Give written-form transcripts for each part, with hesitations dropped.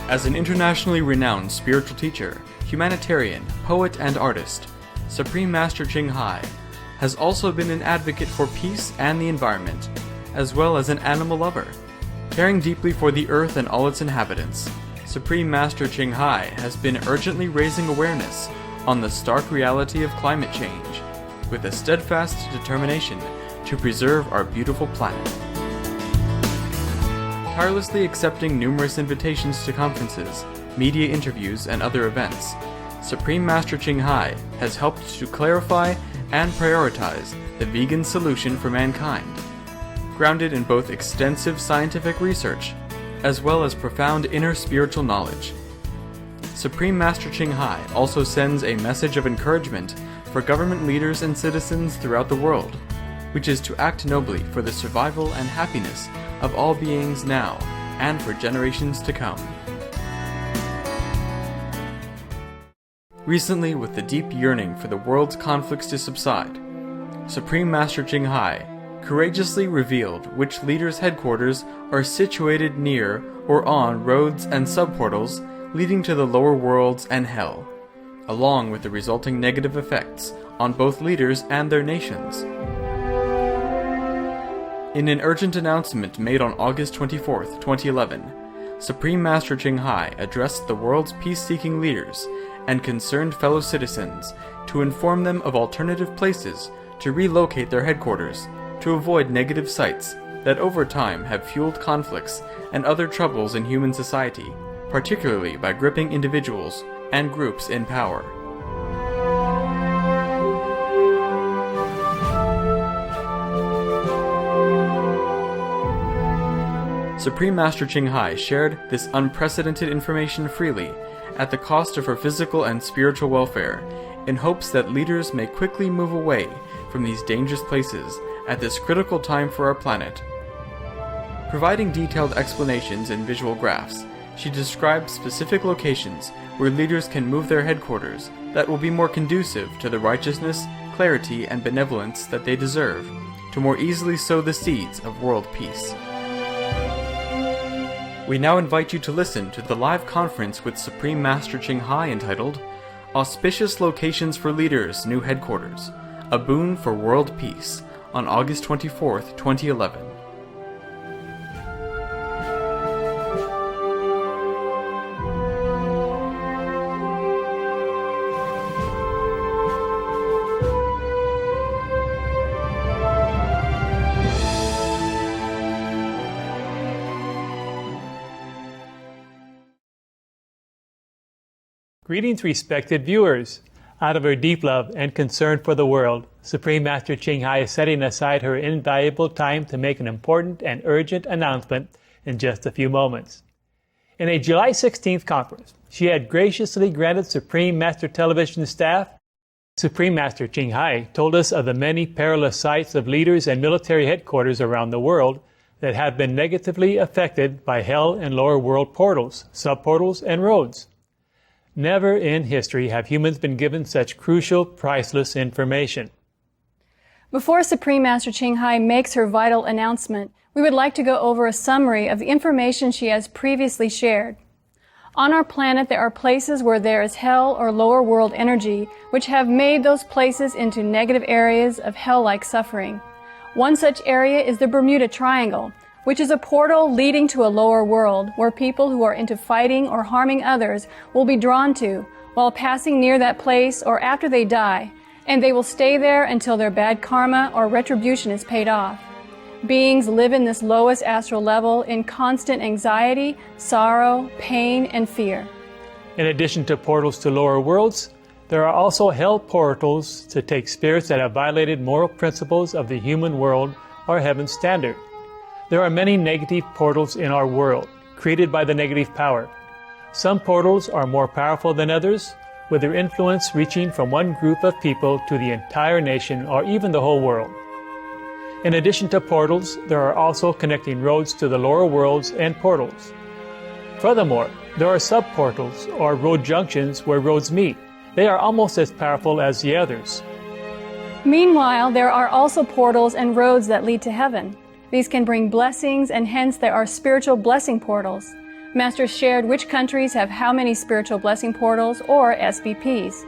As an internationally renowned spiritual teacher, humanitarian, poet, and artist, Supreme Master Ching Hai has also been an advocate for peace and the environment, as well as an animal lover. Caring deeply for the earth and all its inhabitants, Supreme Master Ching Hai has been urgently raising awareness on the stark reality of climate change, with a steadfast determination to preserve our beautiful planet. Tirelessly accepting numerous invitations to conferences, media interviews, and other events, Supreme Master Ching Hai has helped to clarify and prioritize the vegan solution for mankind, grounded in both extensive scientific research as well as profound inner spiritual knowledge. Supreme Master Ching Hai also sends a message of encouragement for government leaders and citizens throughout the world, which is to act nobly for the survival and happiness of all beings now and for generations to come. Recently, with the deep yearning for the world's conflicts to subside, Supreme Master Ching Hai courageously revealed which leaders' headquarters are situated near or on roads and subportals leading to the lower worlds and hell, along with the resulting negative effects on both leaders and their nations. In an urgent announcement made on August 24, 2011, Supreme Master Ching Hai addressed the world's peace-seeking leaders and concerned fellow citizens to inform them of alternative places to relocate their headquarters to avoid negative sites that over time have fueled conflicts and other troubles in human society, particularly by gripping individuals and groups in power. Supreme Master Ching Hai shared this unprecedented information freely at the cost of her physical and spiritual welfare, in hopes that leaders may quickly move away from these dangerous places at this critical time for our planet. Providing detailed explanations in visual graphs, she described specific locations where leaders can move their headquarters that will be more conducive to the righteousness, clarity, and benevolence that they deserve, to more easily sow the seeds of world peace. We now invite you to listen to the live conference with Supreme Master Ching Hai entitled Auspicious Locations for Leaders' New Headquarters, A Boon for World Peace, on August 24, 2011. Greetings, respected viewers. Out of her deep love and concern for the world, Supreme Master Ching Hai is setting aside her invaluable time to make an important and urgent announcement in just a few moments. In a July 16th conference, she had graciously granted Supreme Master Television staff. Supreme Master Ching Hai told us of the many perilous sites of leaders and military headquarters around the world that have been negatively affected by hell and lower world portals, subportals, and roads. Never in history have humans been given such crucial, priceless information. Before Supreme Master Ching Hai makes her vital announcement, we would like to go over a summary of the information she has previously shared. On our planet, there are places where there is hell or lower world energy, which have made those places into negative areas of hell-like suffering. One such area is the Bermuda Triangle, which is a portal leading to a lower world where people who are into fighting or harming others will be drawn to while passing near that place or after they die, and they will stay there until their bad karma or retribution is paid off. Beings live in this lowest astral level in constant anxiety, sorrow, pain, and fear. In addition to portals to lower worlds, there are also hell portals to take spirits that have violated moral principles of the human world or heaven's standard. There are many negative portals in our world, created by the negative power. Some portals are more powerful than others, with their influence reaching from one group of people to the entire nation or even the whole world. In addition to portals, there are also connecting roads to the lower worlds and portals. Furthermore, there are subportals or road junctions where roads meet. They are almost as powerful as the others. Meanwhile, there are also portals and roads that lead to heaven. These can bring blessings, and hence there are spiritual blessing portals. Master shared which countries have how many spiritual blessing portals, or SBPs.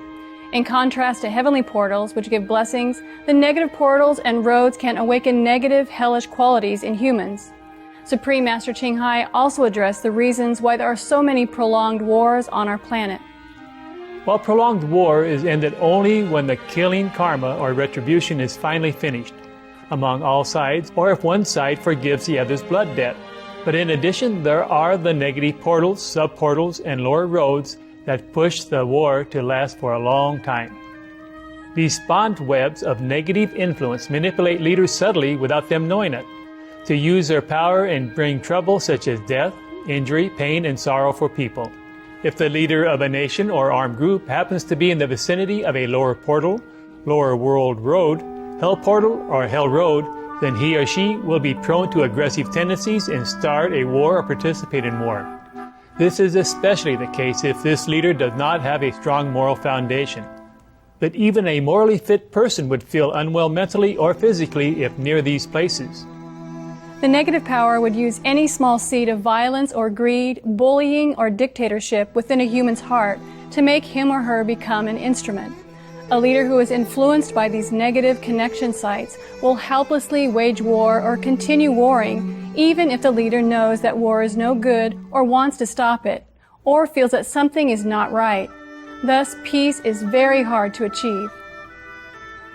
In contrast to heavenly portals, which give blessings, the negative portals and roads can awaken negative, hellish qualities in humans. Supreme Master Ching Hai also addressed the reasons why there are so many prolonged wars on our planet. While prolonged war is ended only when the killing karma or retribution is finally finished among all sides, or if one side forgives the other's blood debt. But in addition, there are the negative portals, sub-portals, and lower roads that push the war to last for a long time. These spawned webs of negative influence manipulate leaders subtly without them knowing it, to use their power and bring trouble such as death, injury, pain, and sorrow for people. If the leader of a nation or armed group happens to be in the vicinity of a lower portal, lower world road, hell portal, or hell road, then he or she will be prone to aggressive tendencies and start a war or participate in war. This is especially the case if this leader does not have a strong moral foundation. But even a morally fit person would feel unwell mentally or physically if near these places. The negative power would use any small seed of violence or greed, bullying or dictatorship within a human's heart to make him or her become an instrument. A leader who is influenced by these negative connection sites will helplessly wage war or continue warring, even if the leader knows that war is no good or wants to stop it, or feels that something is not right. Thus, peace is very hard to achieve.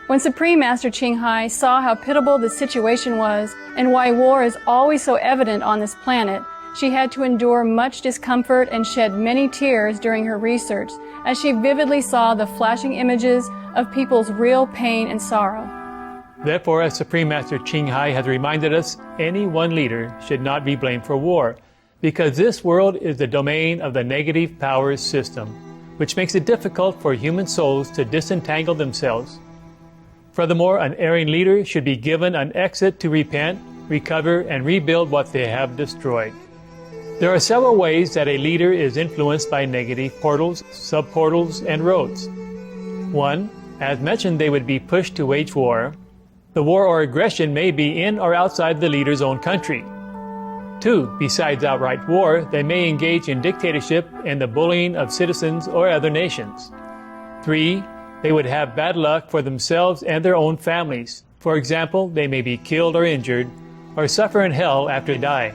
When Supreme Master Ching Hai saw how pitiable the situation was and why war is always so evident on this planet, she had to endure much discomfort and shed many tears during her research as she vividly saw the flashing images of people's real pain and sorrow. Therefore, as Supreme Master Ching Hai has reminded us, any one leader should not be blamed for war, because this world is the domain of the negative powers system, which makes it difficult for human souls to disentangle themselves. Furthermore, an erring leader should be given an exit to repent, recover, and rebuild what they have destroyed. There are several ways that a leader is influenced by negative portals, sub-portals, and roads. 1. As mentioned, they would be pushed to wage war. The war or aggression may be in or outside the leader's own country. 2. Besides outright war, they may engage in dictatorship and the bullying of citizens or other nations. 3. They would have bad luck for themselves and their own families. For example, they may be killed or injured, or suffer in hell after they die.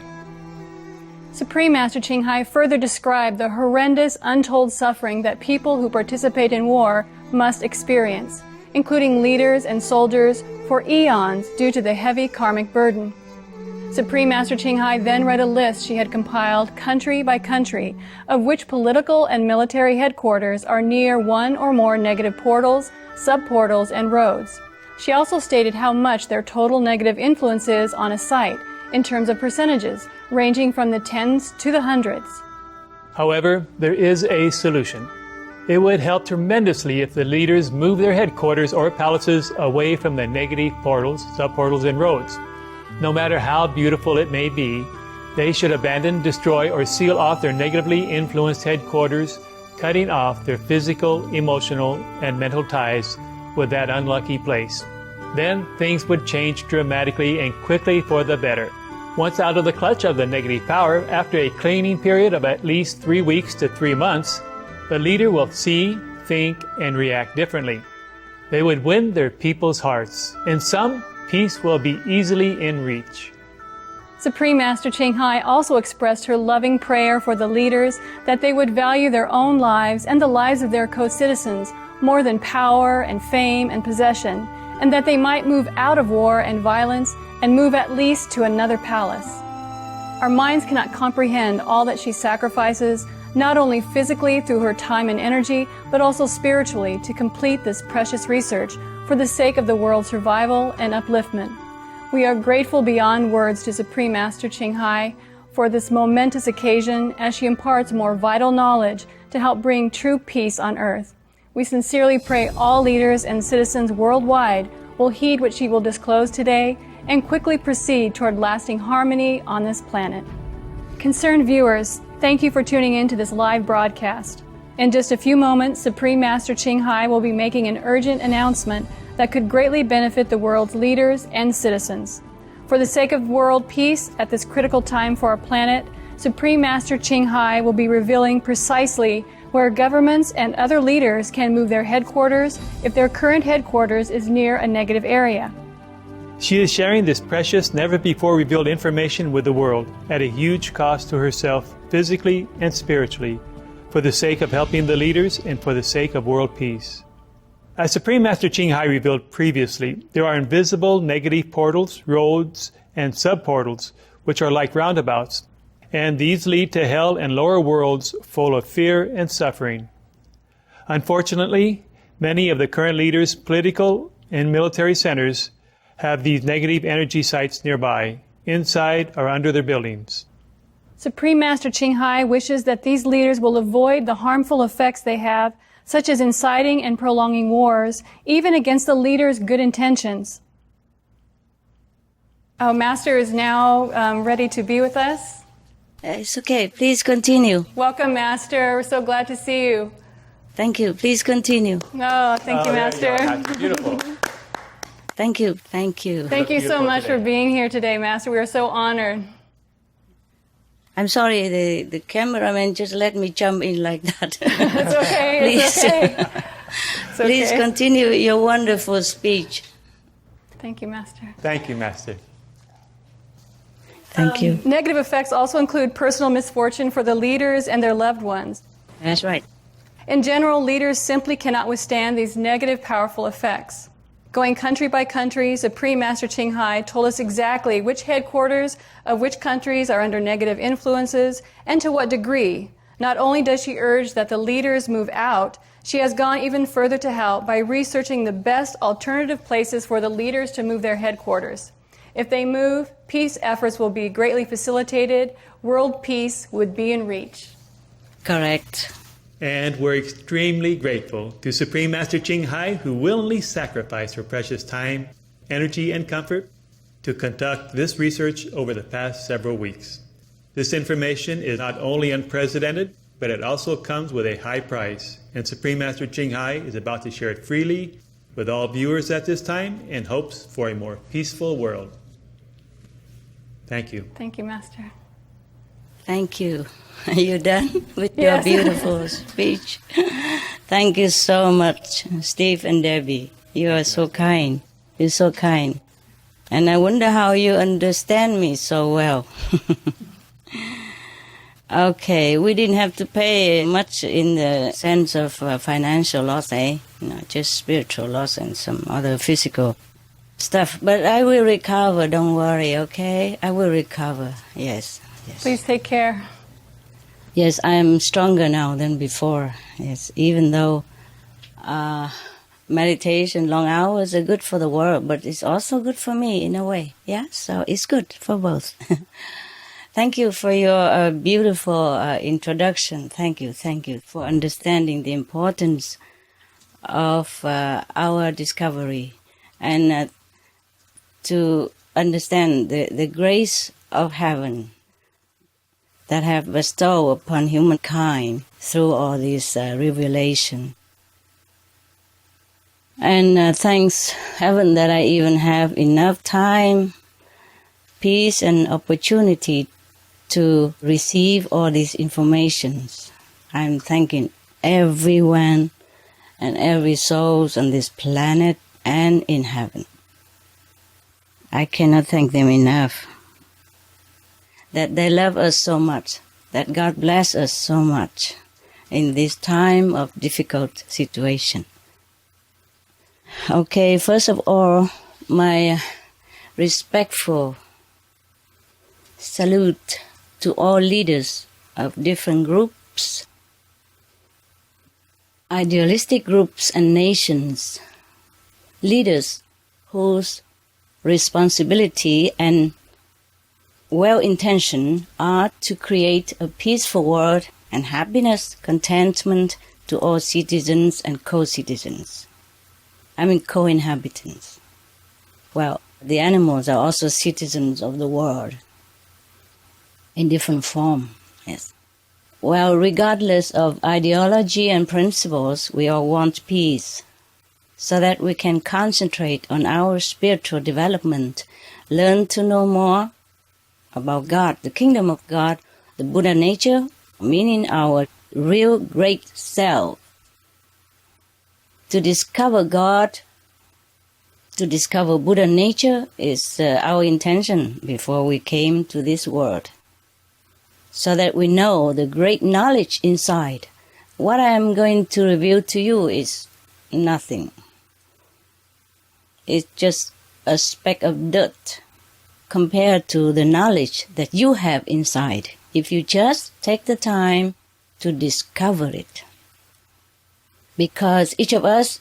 Supreme Master Ching Hai further described the horrendous, untold suffering that people who participate in war must experience, including leaders and soldiers, for eons due to the heavy karmic burden. Supreme Master Ching Hai then read a list she had compiled country by country of which political and military headquarters are near one or more negative portals, sub-portals, and roads. She also stated how much their total negative influence is on a site in terms of percentages, ranging from the tens to the hundreds. However, there is a solution. It would help tremendously if the leaders move their headquarters or palaces away from the negative portals, sub-portals, and roads. No matter how beautiful it may be, they should abandon, destroy, or seal off their negatively influenced headquarters, cutting off their physical, emotional, and mental ties with that unlucky place. Then things would change dramatically and quickly for the better. Once out of the clutch of the negative power, after a cleaning period of at least 3 weeks to 3 months, the leader will see, think, and react differently. They would win their people's hearts. In some, peace will be easily in reach. Supreme Master Ching Hai also expressed her loving prayer for the leaders that they would value their own lives and the lives of their co-citizens more than power and fame and possession, and that they might move out of war and violence and move at least to another palace. Our minds cannot comprehend all that she sacrifices, not only physically through her time and energy, but also spiritually to complete this precious research for the sake of the world's survival and upliftment. We are grateful beyond words to Supreme Master Ching Hai for this momentous occasion as she imparts more vital knowledge to help bring true peace on earth. We sincerely pray all leaders and citizens worldwide will heed what she will disclose today and quickly proceed toward lasting harmony on this planet. Concerned viewers, thank you for tuning in to this live broadcast. In just a few moments, Supreme Master Ching Hai will be making an urgent announcement that could greatly benefit the world's leaders and citizens. For the sake of world peace at this critical time for our planet, Supreme Master Ching Hai will be revealing precisely where governments and other leaders can move their headquarters if their current headquarters is near a negative area. She is sharing this precious, never-before-revealed information with the world at a huge cost to herself, physically and spiritually, for the sake of helping the leaders and for the sake of world peace. As Supreme Master Ching Hai revealed previously, there are invisible negative portals, roads, and sub-portals, which are like roundabouts, and these lead to hell and lower worlds full of fear and suffering. Unfortunately, many of the current leaders' political and military centers have these negative energy sites nearby, inside or under their buildings. Supreme Master Ching Hai wishes that these leaders will avoid the harmful effects they have, such as inciting and prolonging wars, even against the leaders' good intentions. Our Master is now ready to be with us. It's okay. Please continue. Welcome, Master. We're so glad to see you. Thank you. Please continue. Oh, thank you, Master. That's beautiful. Thank you. Thank you. Thank you so beautiful much today. for being here today, Master. We are so honored. I'm sorry, the cameraman just let me jump in like that. It's okay. Please. It's okay. It's okay. Please continue your wonderful speech. Thank you, Master. Thank you, Master. Thank you. Negative effects also include personal misfortune for the leaders and their loved ones. That's right. In general, leaders simply cannot withstand these negative, powerful effects. Going country by country, Supreme Master Ching Hai told us exactly which headquarters of which countries are under negative influences and to what degree. Not only does she urge that the leaders move out, she has gone even further to help by researching the best alternative places for the leaders to move their headquarters. If they move, peace efforts will be greatly facilitated, world peace would be in reach. Correct. And we're extremely grateful to Supreme Master Ching Hai, who willingly sacrificed her precious time, energy, and comfort to conduct this research over the past several weeks. This information is not only unprecedented, but it also comes with a high price, and Supreme Master Ching Hai is about to share it freely with all viewers at this time in hopes for a more peaceful world. Thank you. Thank you, Master. Thank you. Are you done with Yes. your beautiful speech? Thank you so much, Steve and Debbie. You are so kind. You're so kind. And I wonder how you understand me so well. Okay, we didn't have to pay much in the sense of financial loss, just spiritual loss and some other physical stuff. But I will recover, don't worry, okay? I will recover, yes. Please take care. Yes, I am stronger now than before. Yes, even though meditation, long hours are good for the world, but it's also good for me in a way. Yeah, so it's good for both. Thank you for your beautiful introduction. Thank you for understanding the importance of our discovery and to understand the grace of heaven that have bestowed upon humankind through all this revelation. And thanks heaven that I even have enough time, peace, and opportunity to receive all these informations. I'm thanking everyone and every soul on this planet and in heaven. I cannot thank them enough. That they love us so much, that God bless us so much in this time of difficult situation. Okay, first of all, my respectful salute to all leaders of different groups, idealistic groups and nations, leaders whose responsibility and well-intention are to create a peaceful world and happiness, contentment to all citizens and co-citizens. Co-inhabitants. Well, the animals are also citizens of the world in different form, yes. Well, regardless of ideology and principles, we all want peace so that we can concentrate on our spiritual development, learn to know more about God, the kingdom of God, the Buddha nature, meaning our real great self. To discover God, to discover Buddha nature is our intention before we came to this world, so that we know the great knowledge inside. What I am going to reveal to you is nothing. It's just a speck of dirt compared to the knowledge that you have inside, if you just take the time to discover it. Because each of us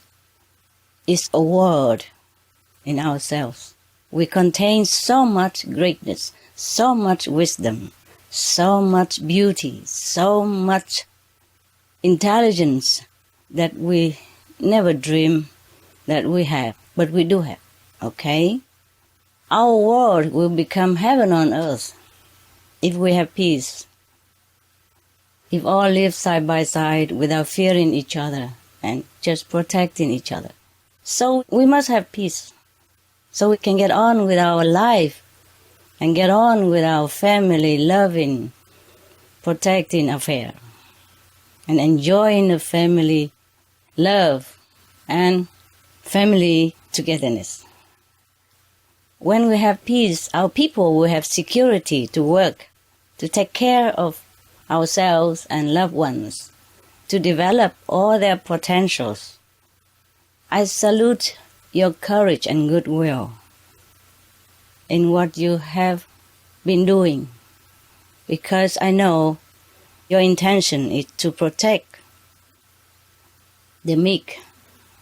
is a world in ourselves. We contain so much greatness, so much wisdom, so much beauty, so much intelligence that we never dream that we have, but we do have, okay? Our world will become heaven on earth if we have peace, if all live side by side without fearing each other and just protecting each other. So we must have peace, so we can get on with our life and get on with our family loving, protecting affair and enjoying the family love and family togetherness. When we have peace, our people will have security to work, to take care of ourselves and loved ones, to develop all their potentials. I salute your courage and goodwill in what you have been doing, because I know your intention is to protect the meek,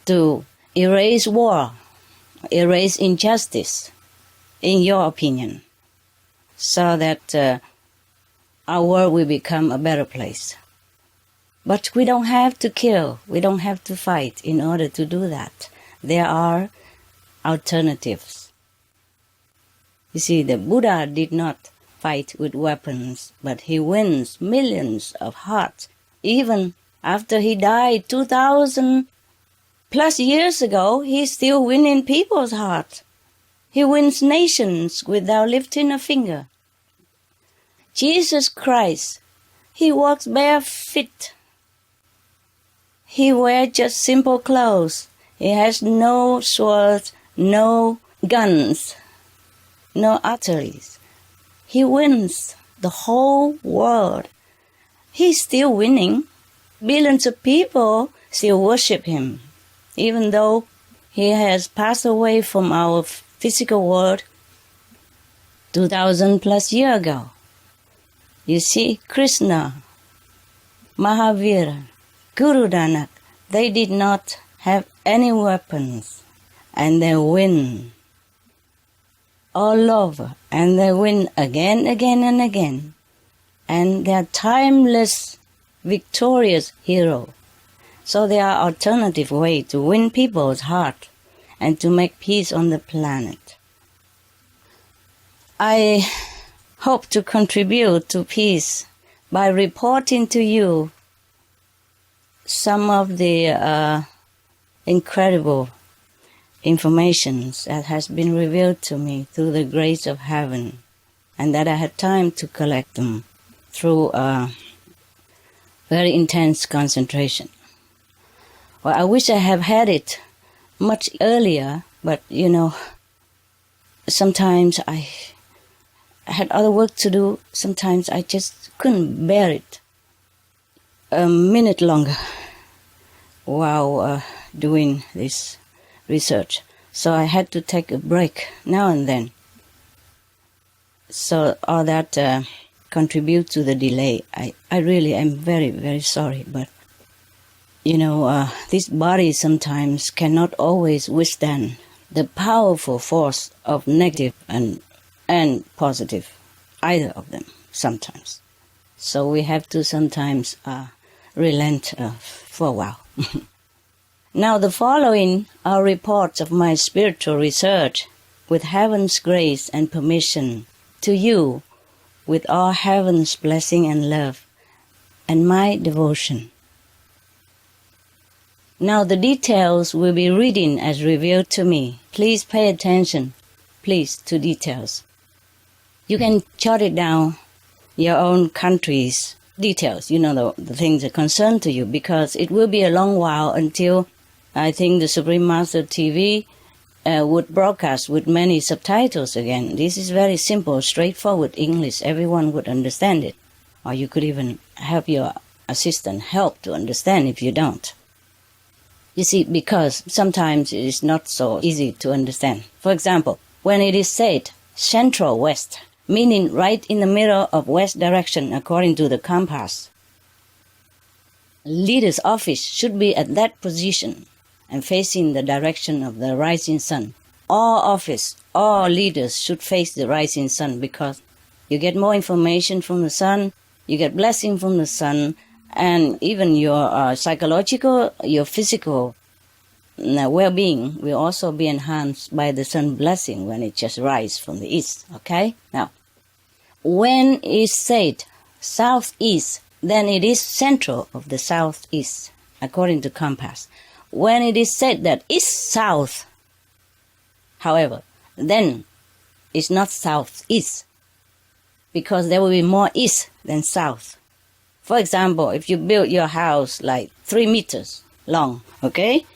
to erase war, erase injustice, in your opinion, so that our world will become a better place. But we don't have to kill, we don't have to fight in order to do that. There are alternatives. You see, the Buddha did not fight with weapons, but he wins millions of hearts. Even after he died 2,000 plus years ago, he's still winning people's hearts. He wins nations without lifting a finger. Jesus Christ, he walks barefoot. He wears just simple clothes. He has no swords, no guns, no arteries. He wins the whole world. He's still winning. Billions of people still worship him, even though he has passed away from our physical world 2,000 plus years ago. You see, Krishna, Mahavira, Guru Nanak, they did not have any weapons, and they win all over, and they win again, and again. And they are timeless, victorious heroes. So there are alternative ways to win people's heart and to make peace on the planet. I hope to contribute to peace by reporting to you some of the incredible information that has been revealed to me through the grace of heaven, and that I had time to collect them through very intense concentration. Well, I wish I have had it much earlier, but sometimes I had other work to do. Sometimes I just couldn't bear it a minute longer while doing this research. So I had to take a break now and then. So all that contribute to the delay. I really am very, very sorry, but this body sometimes cannot always withstand the powerful force of negative and positive, either of them sometimes. So we have to sometimes relent for a while. Now the following are reports of my spiritual research with heaven's grace and permission to you, with all heaven's blessing and love and my devotion. Now the details will be reading as revealed to me. Please pay attention, please, to details. You can jot it down your own country's details, the things that concern to you, because it will be a long while until I think the Supreme Master TV would broadcast with many subtitles again. This is very simple, straightforward English. Everyone would understand it. Or you could even have your assistant help to understand if you don't. You see, because sometimes it is not so easy to understand. For example, when it is said Central West, meaning right in the middle of west direction according to the compass, leader's office should be at that position and facing the direction of the rising sun. All leaders should face the rising sun, because you get more information from the sun, you get blessing from the sun, and even your psychological, your physical well-being will also be enhanced by the sun blessing when it just rises from the east. Okay? Now, when it's said southeast, then it is central of the southeast, according to compass. When it is said that east-south, however, then it's not southeast, because there will be more east than south. For example, if you build your house like 3 meters long, okay,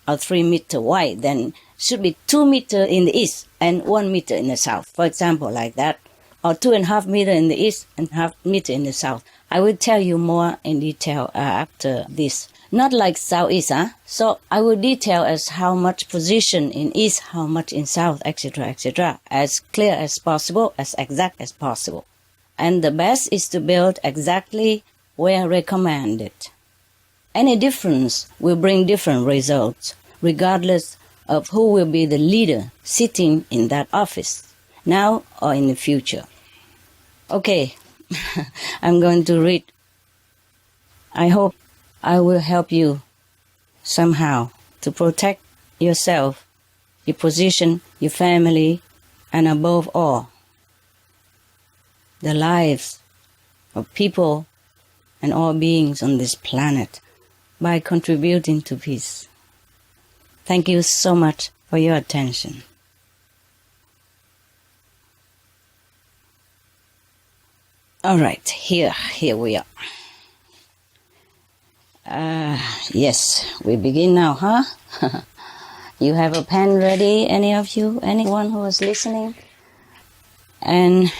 or 3 meter wide, then should be 2 meters in the east and 1 meter in the south. For example, like that, or 2.5 meters in the east and 0.5 meter in the south. I will tell you more in detail after this. Not like southeast, So I will detail as how much position in east, how much in south, etc., etc., as clear as possible, as exact as possible. And the best is to build exactly where recommended. Any difference will bring different results, regardless of who will be the leader sitting in that office, now or in the future. Okay, I'm going to read. I hope I will help you somehow to protect yourself, your position, your family, and above all, the lives of people and all beings on this planet by contributing to peace. Thank you so much for your attention. All right, here we are. Yes, we begin now, huh? You have a pen ready, any of you, anyone who is listening? And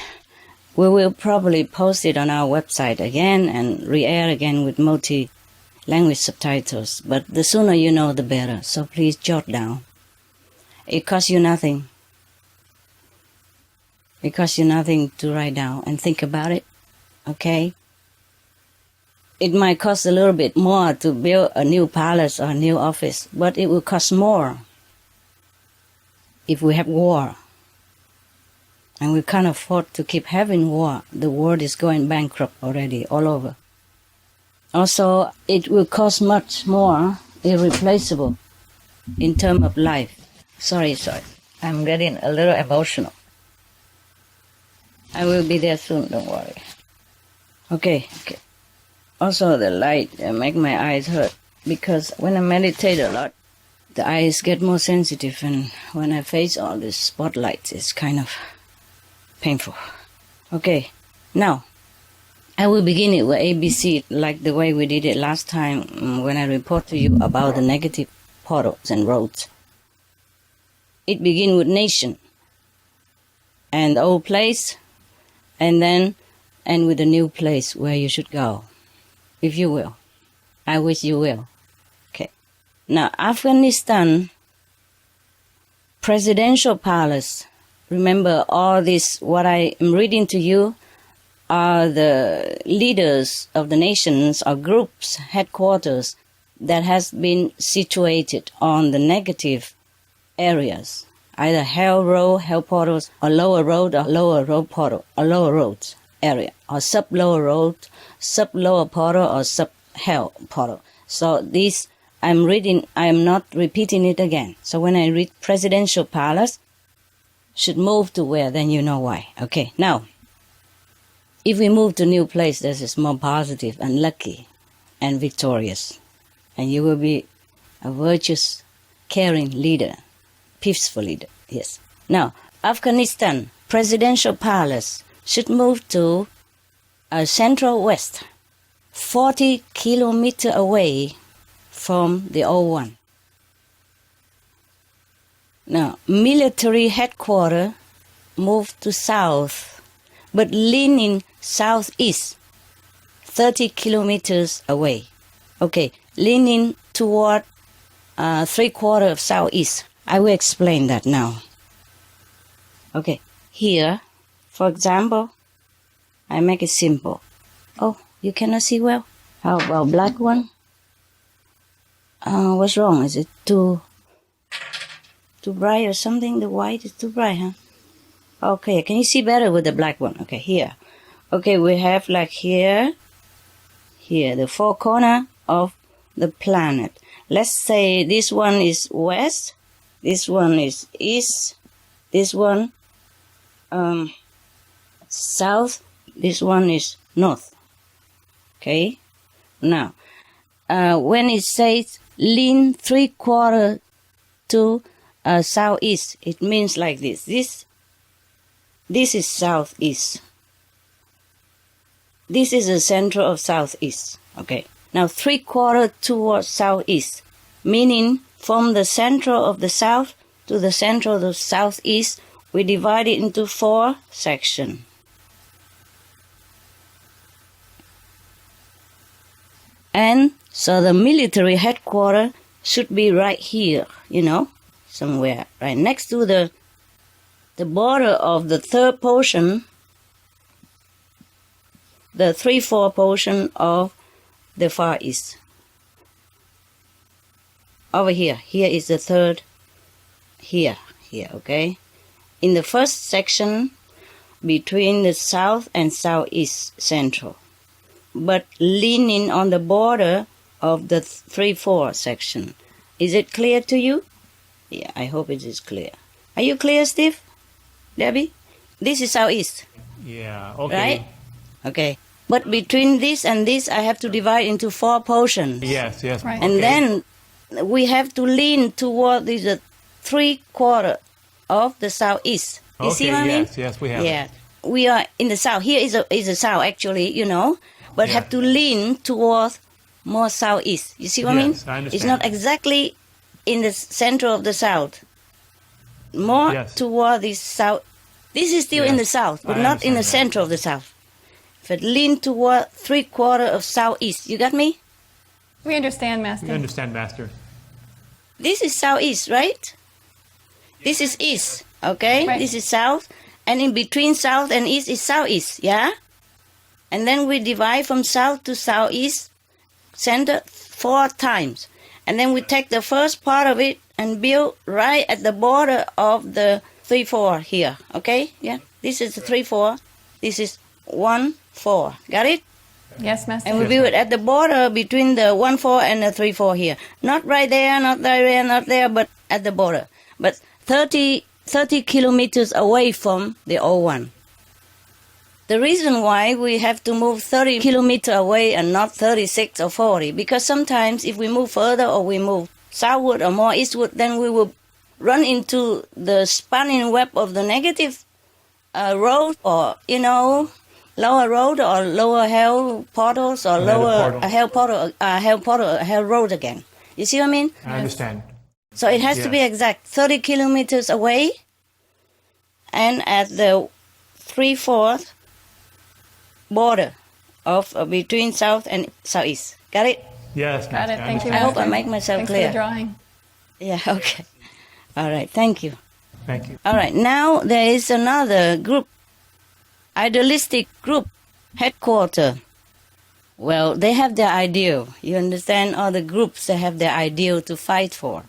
we will probably post it on our website again and re-air again with multi-language subtitles. But the sooner you know, the better. So please jot down. It costs you nothing. It costs you nothing to write down and think about it. Okay? It might cost a little bit more to build a new palace or a new office, but it will cost more if we have war. And we can't afford to keep having war. The world is going bankrupt already, all over. Also, it will cost much more, irreplaceable, in terms of life. Sorry. I'm getting a little emotional. I will be there soon, don't worry. Okay. Also, the light make my eyes hurt, because when I meditate a lot, the eyes get more sensitive, and when I face all these spotlights, it's kind of painful. Okay, now, I will begin it with ABC, like the way we did it last time when I report to you about the negative portals and roads. It begins with nation, and the old place, and then end with the new place where you should go. If you will. I wish you will. Okay. Now, Afghanistan presidential palace. Remember, all this, what I am reading to you, are the leaders of the nations or groups, headquarters, that has been situated on the negative areas. Either hell road, hell portals, or lower road portal, or lower roads area, or sub-lower road, sub-lower portal, or sub-hell portal. So this, I'm reading, I am not repeating it again. So when I read presidential palace, should move to where, then you know why. Okay, now, if we move to new place, this is more positive and lucky and victorious. And you will be a virtuous, caring leader, peaceful leader, yes. Now, Afghanistan presidential palace should move to central west, 40 kilometers away from the old one. Now, military headquarters moved to south, but leaning southeast, 30 kilometers away. Okay, leaning toward 3/4 of southeast. I will explain that now. Okay, here, for example, I make it simple. Oh, you cannot see well? How about black one? What's wrong? Is it too bright or something? The white is too bright, huh? Okay, can you see better with the black one? Okay, here. Okay, we have like here, the four corner of the planet. Let's say this one is west, this one is east, this one south, this one is north. Okay? Now, when it says lean 3/4 to southeast, it means like this. This is southeast. This is the center of southeast. Okay. Now 3/4 towards southeast, meaning from the center of the south to the center of the southeast, we divide it into 4 sections. And so the military headquarters should be right here, somewhere right next to the border of the third portion, the 3/4 portion of the Far East. Over here is the third, here, okay? In the first section, between the south and southeast central, but leaning on the border of the 3/4 section. Is it clear to you? Yeah, I hope it is clear. Are you clear, Steve? Debbie? This is southeast. Yeah, okay. Right? Okay. But between this and this, I have to divide into 4 portions. Yes. Right. And then we have to lean toward the 3/4 of the southeast. You see what I mean? Yes, we have. Yeah. We are in the south. Here is a south, actually, but have to lean towards more southeast. You see what I mean? Yes, I understand. It's not exactly in the center of the south. More toward the south. This is still in the south, but not in the center of the south. But lean toward 3/4 of southeast. You got me? We understand, Master. We understand, Master. This is southeast, right? This is east, okay? Right. This is south. And in between south and east is southeast, yeah? And then we divide from south to southeast center 4 times. And then we take the first part of it and build right at the border of the 3/4 here, okay? Yeah? This is the 3/4. This is 1/4. Got it? Yes, Master. And we build it at the border between the 1/4 and the 3/4 here. Not right there, not there, not there, but at the border. But 30 kilometers away from the old one. The reason why we have to move 30 kilometers away and not 36 or 40, because sometimes if we move further or we move southward or more eastward, then we will run into the spanning web of the negative road, or, lower road or lower hell portals or lower hell road again. You see what I mean? I understand. So it has to be exact, 30 kilometers away and at the 3/4 border of between south and southeast. Got it? Yes, Got it. Thank you, I hope Master. I make myself Thanks clear. for the drawing. Yeah, okay. All right, thank you. Thank you. All right, now there is another group, idealistic group, headquarter. Well, they have their ideal. You understand? All the groups, they have their ideal to fight for.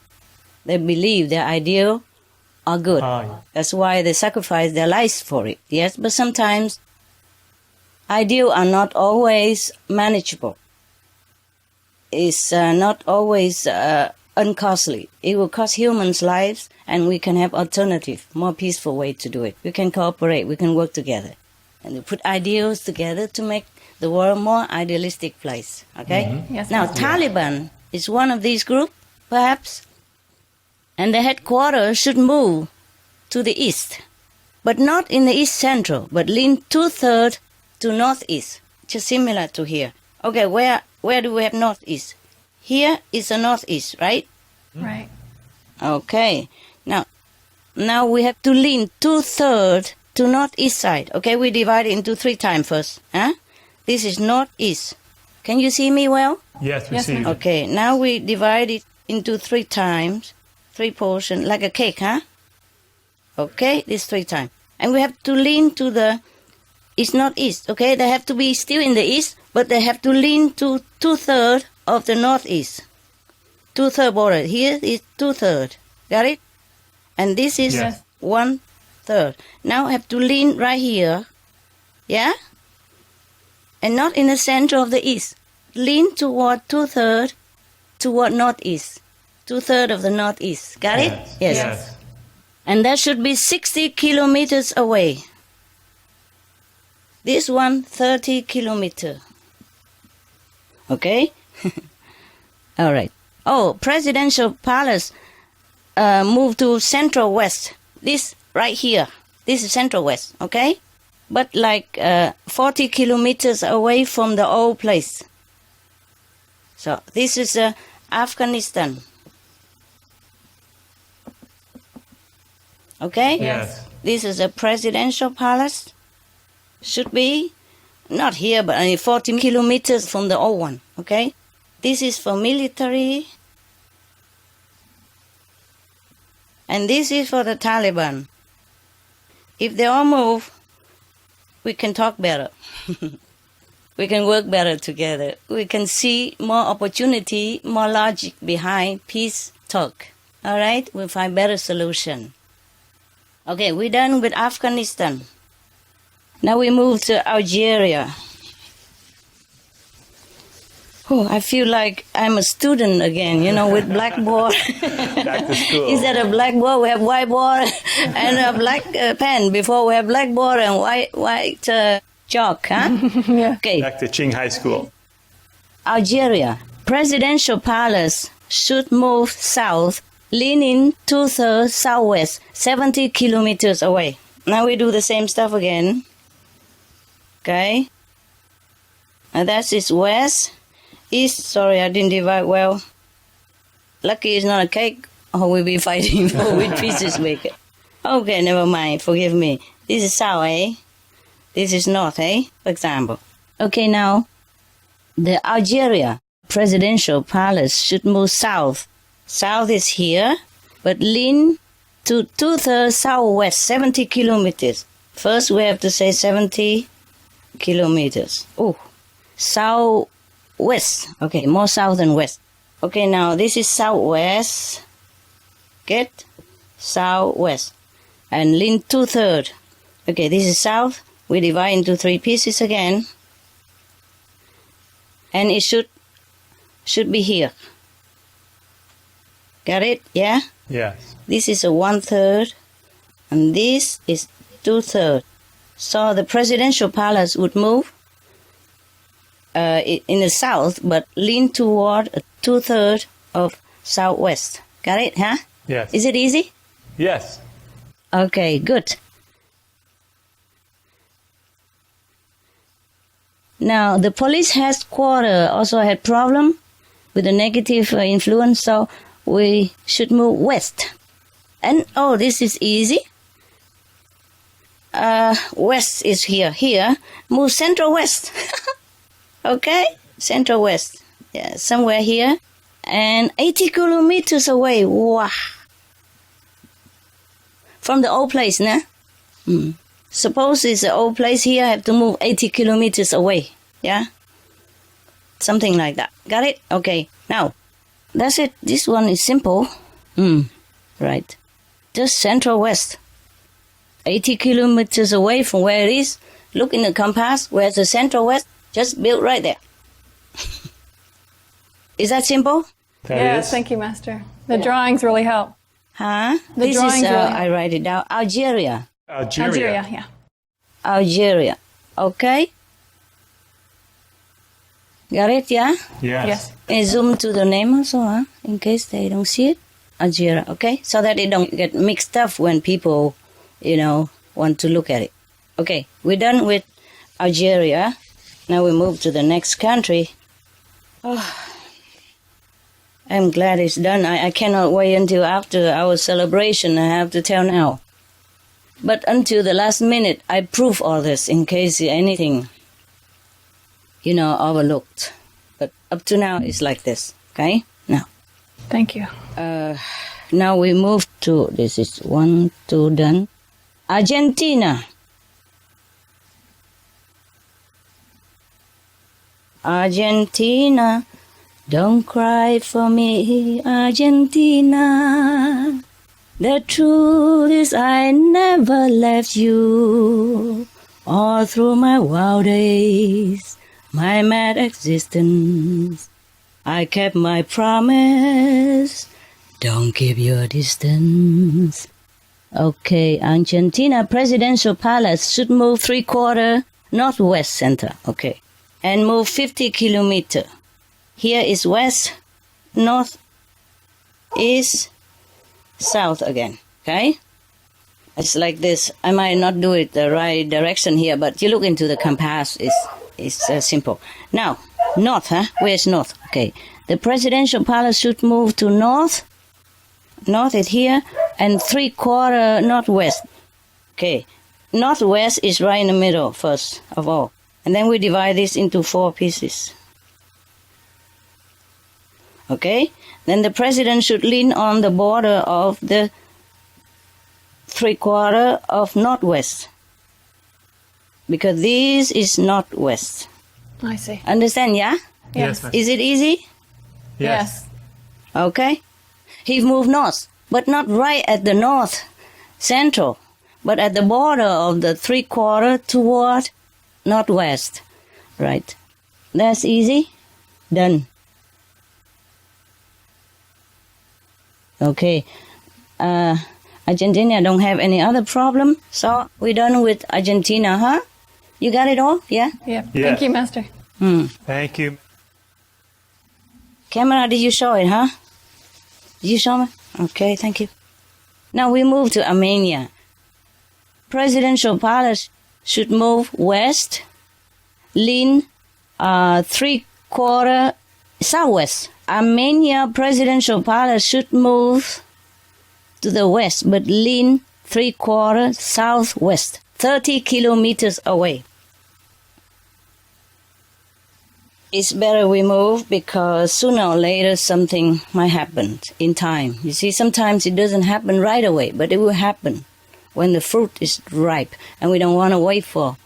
They believe their ideal are good. That's why they sacrifice their lives for it. Yes, but sometimes ideals are not always manageable. It's not always uncostly. It will cost humans' lives, and we can have alternative, more peaceful way to do it. We can cooperate. We can work together, and we put ideals together to make the world more idealistic place. Okay. Mm-hmm. Yes, Now, Master. Taliban is one of these groups, perhaps, and the headquarters should move to the east, but not in the east central, but lean 2/3 to northeast. just similar to here. Okay, where do we have northeast? Here is the northeast, right? Right. Okay. Now we have to lean 2/3 to northeast side. Okay, we divide it into 3 times first. Huh? This is northeast. Can you see me well? Yes, we Yes, see ma'am. you. Okay, now we divide it into 3 times, 3 portions, like a cake, huh? Okay, this 3 times. And we have to lean to the, it's not east, okay? They have to be still in the east, but they have to lean to 2/3 of the northeast. 2/3 border. Here is 2/3. Got it? And this is Yes. 1/3. Now I have to lean right here. Yeah? And not in the center of the east. Lean toward 2/3 toward northeast. 2/3 of the northeast. Got it? Yes. And that should be 60 kilometers away. This one, 30 kilometer. Okay? All right. Oh, Presidential Palace moved to Central West. This right here. This is Central West, okay? But like 40 kilometers away from the old place. So this is Afghanistan. Okay? Yes. This is a presidential palace. Should be not here, but only 40 kilometers from the old one. Okay? This is for military. And this is for the Taliban. If they all move, we can talk better. We can work better together. We can see more opportunity, more logic behind peace talk. All right? We'll find better solution. Okay, we're done with Afghanistan. Now we move to Algeria. Oh, I feel like I'm a student again, with blackboard. Back to school. Instead of blackboard, we have whiteboard and a black pen. Before we have blackboard and white chalk, huh? Yeah. Okay, Back to Qing High School. Algeria. Presidential palace should move south, leaning 2/3 southwest, 70 kilometers away. Now we do the same stuff again. Okay. And that is west. East, sorry, I didn't divide well. Lucky it's not a cake, or we'll be fighting for which pieces make it. Okay, never mind, forgive me. This is south, eh? This is north, eh? For example. Okay, now, the Algeria presidential palace should move south. South is here, but lean to 2/3 southwest, 70 kilometers. First, we have to say 70 kilometers. Oh, southwest. Okay, more south than west. Okay, now this is southwest. Get southwest. And lean 2/3. Okay, this is south. We divide into 3 pieces again. And it should be here. Got it? Yeah? Yes. This is a 1/3. And this is 2/3. So the presidential palace would move in the south, but lean toward 2/3 of southwest. Got it, huh? Yes. Is it easy? Yes. Okay, good. Now, the police headquarters also had problem with the negative influence, so we should move west. And, oh, this is easy. West is here. Here, move central west. Okay? Central west. Yeah, somewhere here. And 80 kilometers away. Wow. From the old place, nah? Suppose it's the old place here, I have to move 80 kilometers away. Yeah? Something like that. Got it? Okay. Now, that's it. This one is simple. Right. Just central west. 80 kilometers away from where it is. Look in the compass. Where's the central west? Just build right there. Is that simple? That Yes, is. thank you, Master. The drawings really help. Huh? The This is, drawings really- I write it down. Algeria. Algeria. Yeah. Algeria. Okay? Got it, yeah? Yes. And zoom to the name also, huh? In case they don't see it. Algeria, okay? So that it don't get mixed up when people, want to look at it. Okay, we're done with Algeria. Now we move to the next country. Oh, I'm glad it's done. I cannot wait until after our celebration. I have to tell now. But until the last minute, I prove all this in case anything, overlooked. But up to now, it's like this. Okay? Now. Thank you. Now we move to, this is 1, 2, done. Argentina. Argentina, don't cry for me, Argentina. The truth is I never left you. All through my wild days, my mad existence, I kept my promise. Don't keep your distance. Okay, Argentina Presidential Palace should move 3/4 northwest center. Okay. And move 50 kilometer. Here is west, north, east, south again. Okay? It's like this. I might not do it the right direction here, but you look into the compass. It's simple. Now, north, huh? Where's north? Okay. The presidential palace should move to north. North is here, and 3/4 northwest. Okay. Northwest is right in the middle, first of all. And then we divide this into 4 pieces. Okay? Then the president should lean on the border of the 3/4 of northwest. Because this is northwest. I see. Understand, yeah? Yes, ma'am. Is it easy? Yes. Okay? He moved north, but not right at the north central, but at the border of the 3/4 toward northwest. Right. That's easy. Done. Okay. Argentina don't have any other problem, so we're done with Argentina, huh? You got it all? Yeah? Yep. Yeah. Thank you, Master. Thank you. Camera, did you show it, huh? Did you show me? Okay, thank you. Now we move to Armenia. Presidential palace should move west, lean 3/4 southwest. Armenia presidential palace should move to the west, but lean 3/4 southwest, 30 kilometers away. It's better we move because sooner or later something might happen in time. You see, sometimes it doesn't happen right away, but it will happen when the fruit is ripe, and we don't want to wait for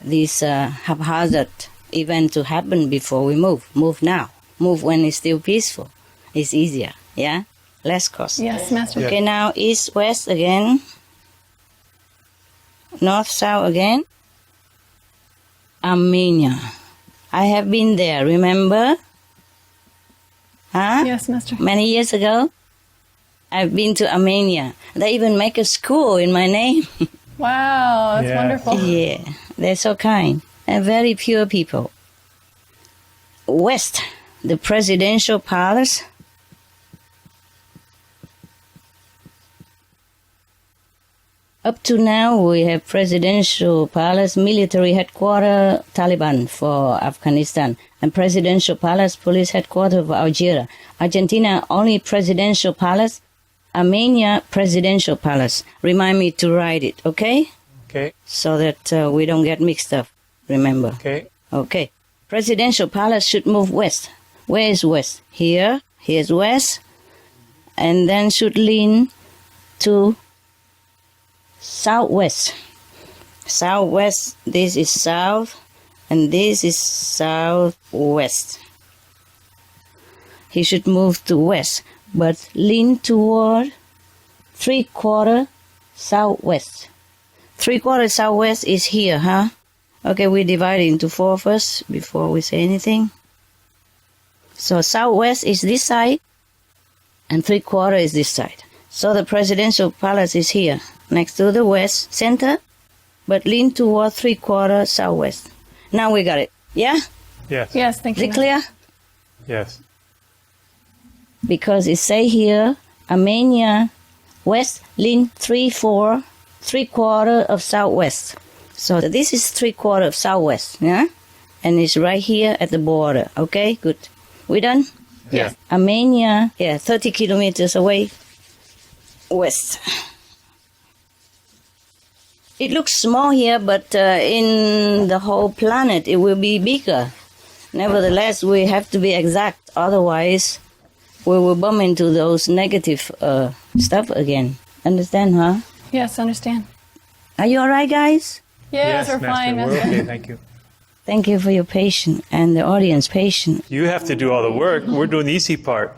this haphazard event to happen before we move. Move now. Move when it's still peaceful. It's easier, yeah? Less cost. Yes, Master. Okay, now east, west again. North, south again. Armenia. I have been there, remember? Huh? Yes, Master. Many years ago. I've been to Armenia. They even make a school in my name. Wow, that's Yeah. wonderful. Yeah, they're so kind and very pure people. West, the presidential palace. Up to now, we have presidential palace, military headquarters, Taliban for Afghanistan, and presidential palace, police headquarters for Algeria. Argentina, only presidential palace. Armenia, presidential palace. Remind me to write it, okay? Okay. So that we don't get mixed up, remember. Okay. Okay. Presidential palace should move west. Where is west? Here. Here's west. And then should lean to southwest. Southwest, this is south, and this is southwest. He should move to west, but lean toward 3/4 southwest. 3/4 southwest is here, huh? Okay, we divide it into 4 first before we say anything. So southwest is this side, and 3/4 is this side. So the presidential palace is here, next to the west center, but lean toward 3/4 southwest. Now we got it. Yeah? Yes. Yes, thank Is you. it clear? Yes. Because it say here, Armenia, west, lean 3/4 of southwest. So this is 3/4 of southwest, yeah? and it's right here at the border. Okay, good. We done? Yeah. Armenia, 30 kilometers away west. It looks small here, but in the whole planet it will be bigger. Nevertheless, we have to be exact, otherwise we will bump into those negative stuff again. Understand, huh? Yes, understand. Are you all right, guys? Yes, we're fine, We're Master. okay, thank you. Thank you for your patience and the audience patience. You have to do all the work. We're doing the easy part.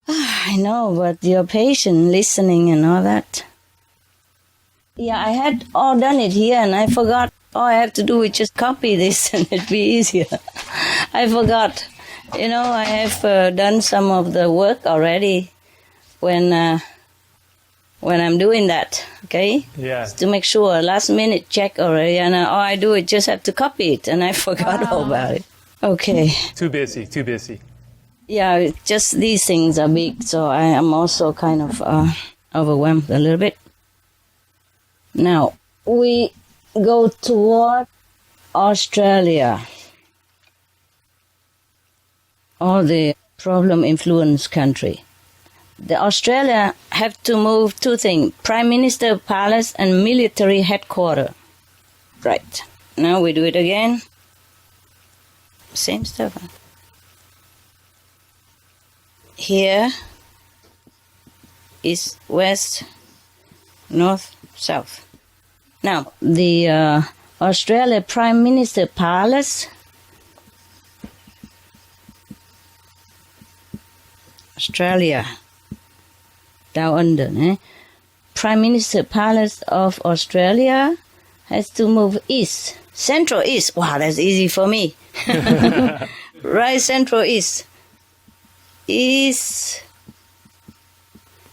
I know, but your patient listening and all that. Yeah, I had all done it here and I forgot. All I have to do is just copy this and it'd be easier. I forgot. You know, I have done some of the work already when I'm doing that, okay? Yeah. To make sure, last minute check already, and all I do is just have to copy it, and I forgot all about it. Okay. Too busy. Yeah, just these things are big, so I am also kind of overwhelmed a little bit. Now, we go toward Australia. All the problem influence country. The Australia have to move two things, Prime Minister Palace and military headquarters. Right. Now we do it again. Same stuff. Huh? Here is west, north, south. Now, the Australia Prime Minister Palace, Australia, down under, Prime Minister Palace of Australia has to move east. Central east. Wow, that's easy for me. Right, central east. East,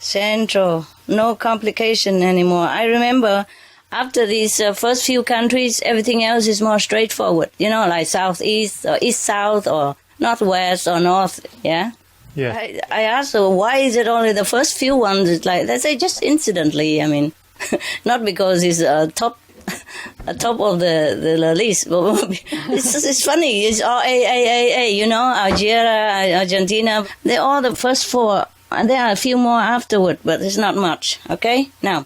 central. No complication anymore. I remember after these first few countries, everything else is more straightforward. You know, like southeast or east-south or northwest or north, yeah? Yeah. I asked her, why is it only the first few ones? It's like, they say just incidentally, I mean, not because it's top of the list. It's funny, it's all A, you know, Algeria, Argentina, they're all the first four, and there are a few more afterward, but it's not much, okay? Now,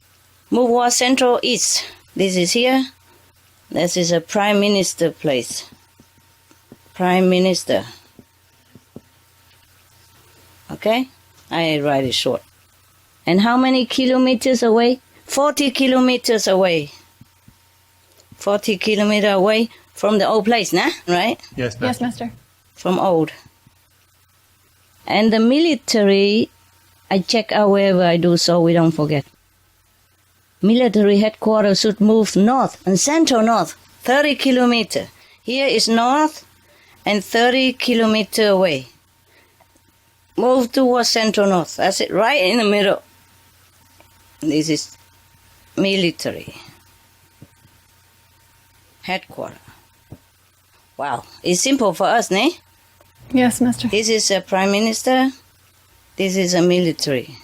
move was central east. This is here. This is a prime minister place. Prime minister. Okay? I write it short. And how many kilometers away? 40 kilometers away. 40 kilometers away from the old place, nah? Right? Yes, ma'am. Yes, Master. From old. And the military, I check out wherever I do so we don't forget. Military headquarters should move north and central north, 30 kilometers. Here is north and 30 kilometers away. Move towards central north. That's it, right in the middle. This is military headquarters. Wow, it's simple for us, ne? Yes, Master. This is a prime minister. This is a military.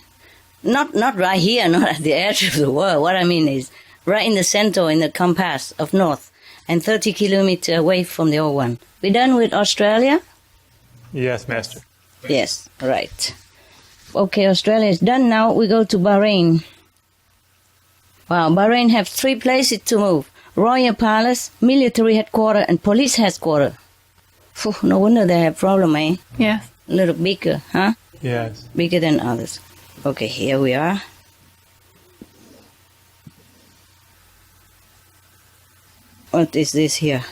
Not right here, not at the edge of the world. What I mean is right in the center, in the compass of north, and 30 kilometers away from the old one. We done with Australia? Yes, Master. Yes, right. Okay, Australia is done now. We go to Bahrain. Wow, Bahrain have 3 places to move. Royal Palace, military headquarters, and police headquarters. Phew, no wonder they have problem, eh? Yes. A little bigger, huh? Yes. Bigger than others. Okay, here we are. What is this here?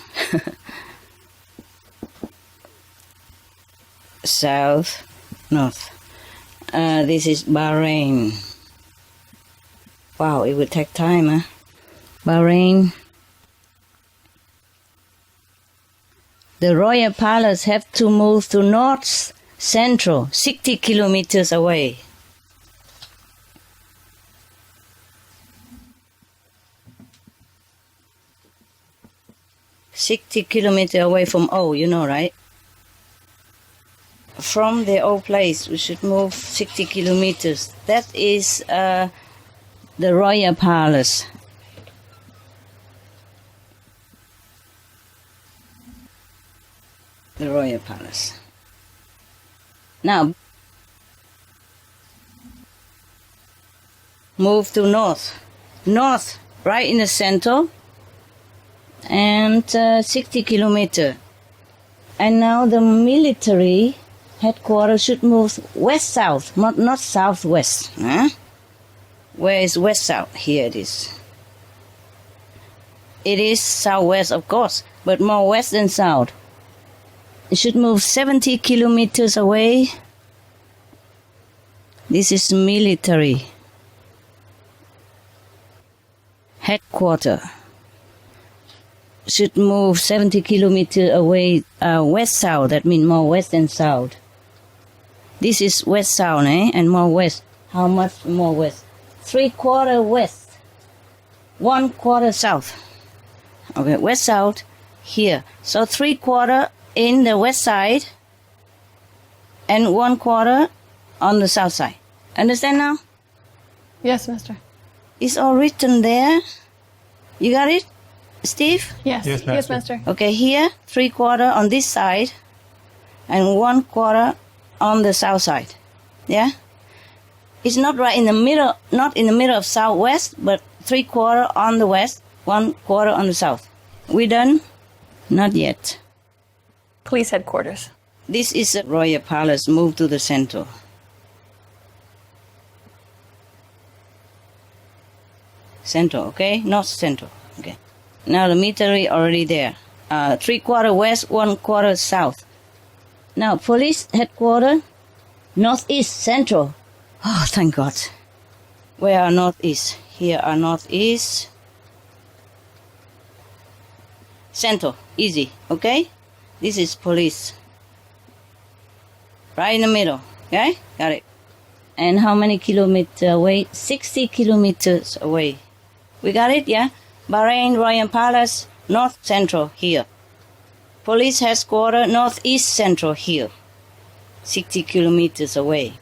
South, north. This is Bahrain. Wow, it would take time, huh? Bahrain. The Royal Palace have to move to north central, 60 kilometers away. $60 kilometers away from old, you know, right? From the old place, we should move 60 kilometers. That is the Royal Palace. the royal palace. Now, move to north. North, right in the center, and 60 kilometers. And now the military headquarters should move west-south, not southwest. Huh? Where is west-south? Here it is. It is southwest, of course, but more west than south. It should move 70 kilometers away. This is military headquarters. Should move 70 kilometers away, west-south. That means more west than south. This is west-south, and more west. How much more west? 3/4 west. 1/4 south. Okay, west-south here. So 3/4 in the west side and 1/4 on the south side. Understand now? Yes, Master. It's all written there. You got it, Steve? Yes. Yes, Yes, Master. Master. Okay, here 3/4 on this side and 1/4 on the south side. Yeah? It's not right in the middle, not in the middle of southwest, but 3/4 on the west, 1/4 on the south. We done? Not yet. Police headquarters. This is the royal palace. Move to the center. Center, okay? North center. Okay. Now the military already there. 3/4 west, 1/4 south. Now police headquarters, northeast central. Oh, thank God. Where are northeast? Here are northeast. Center, easy, okay? This is police. Right in the middle, okay? Got it. And how many kilometers away? 60 kilometers away. We got it, yeah? Bahrain Royal Palace, north central here. Police headquarters, northeast central here. 60 kilometers away.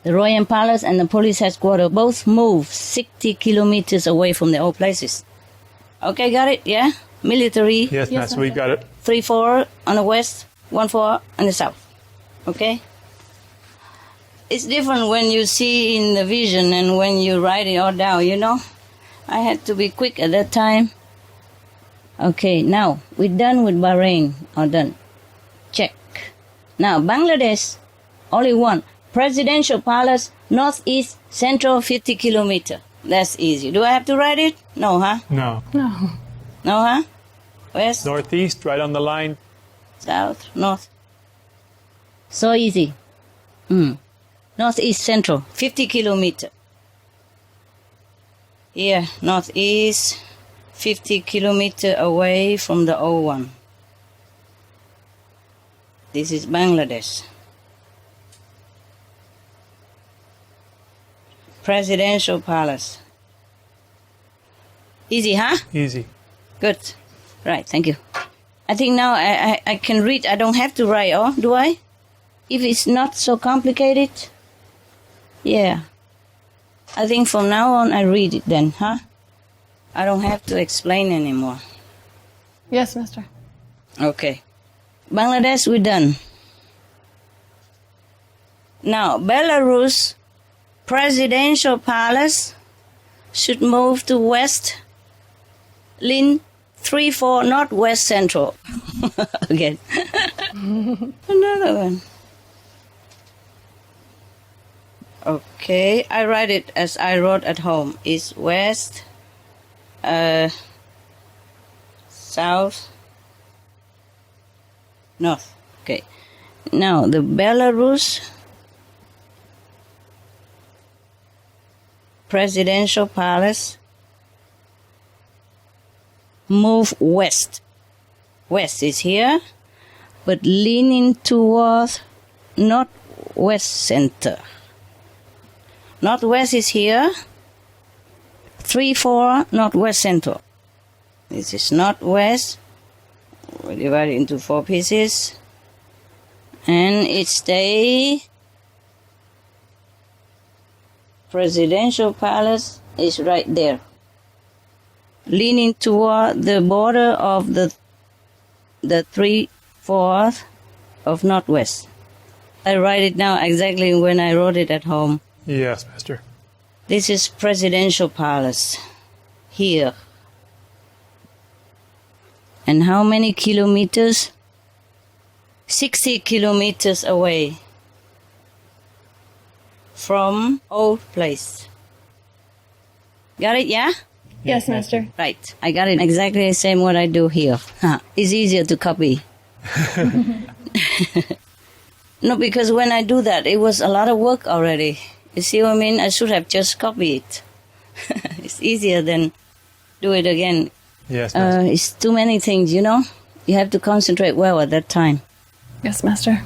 The Royal Palace and the police headquarters both move 60 kilometers away from the old places. Okay, got it, yeah? Military, Yes, Master, we got it. 3/4 on the west, 1/4 on the south. Okay? It's different when you see in the vision and when you write it all down, you know? I had to be quick at that time. Okay, now we're done with Bahrain. All done. Check. Now, Bangladesh, only one. Presidential Palace, northeast, central, 50 kilometers. That's easy. Do I have to write it? No, huh? No. No. No, huh? West, Northeast, right on the line. south, north. So easy. Northeast central, 50 kilometers. Here, northeast, 50 kilometers away from the old one. This is Bangladesh. Presidential Palace. Easy, huh? Easy. Good. Right, thank you. I think now I can read. I don't have to write, oh, do I? If it's not so complicated? Yeah. I think from now on I read it then, huh? I don't have to explain anymore. Yes, Master. Okay. Bangladesh, we're done. Now, Belarus Presidential Palace should move to west, lean 3/4 northwest central. Again. Another one. Okay, I write it as I wrote at home. East, west, south, north. Okay. Now the Belarus Presidential Palace move west. West is here, but leaning toward northwest center. Northwest is here, 3/4 northwest center. This is northwest. We divide it into 4 pieces, and it stay. Presidential Palace is right there, leaning toward the border of the 3/4 of northwest. I write it now exactly when I wrote it at home. Yes, Master. This is Presidential Palace here. And how many kilometers? 60 kilometers away from old place. Got it, yeah? Yes, Master. Right. I got it exactly the same what I do here. It's easier to copy. No, because when I do that, it was a lot of work already. You see what I mean? I should have just copied it. It's easier than do it again. Yes, Master. It's too many things, you know? You have to concentrate well at that time. Yes, Master.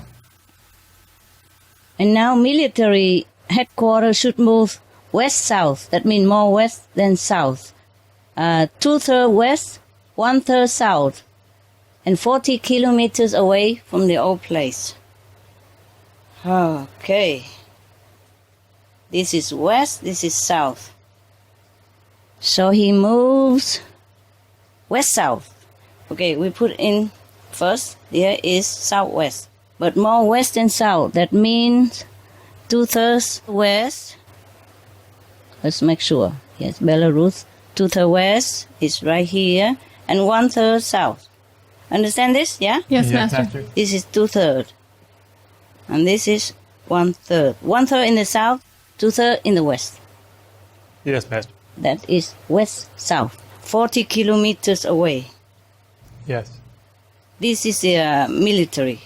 And now military headquarters should move west-south. That means more west than south. 2/3 west, 1/3 south. And 40 kilometers away from the old place. Okay. This is west, this is south. So he moves west-south. Okay, we put in first, there is southwest. But more west than south. That means 2/3 west. Let's make sure. Yes, Belarus. 2/3 west is right here. And 1/3 south. Understand this? Yeah? Yes, Master. This is 2/3. And this is 1/3. 1/3 in the south, 2/3 in the west. Yes, Master. That is west-south. 40 kilometers away. Yes. This is the military.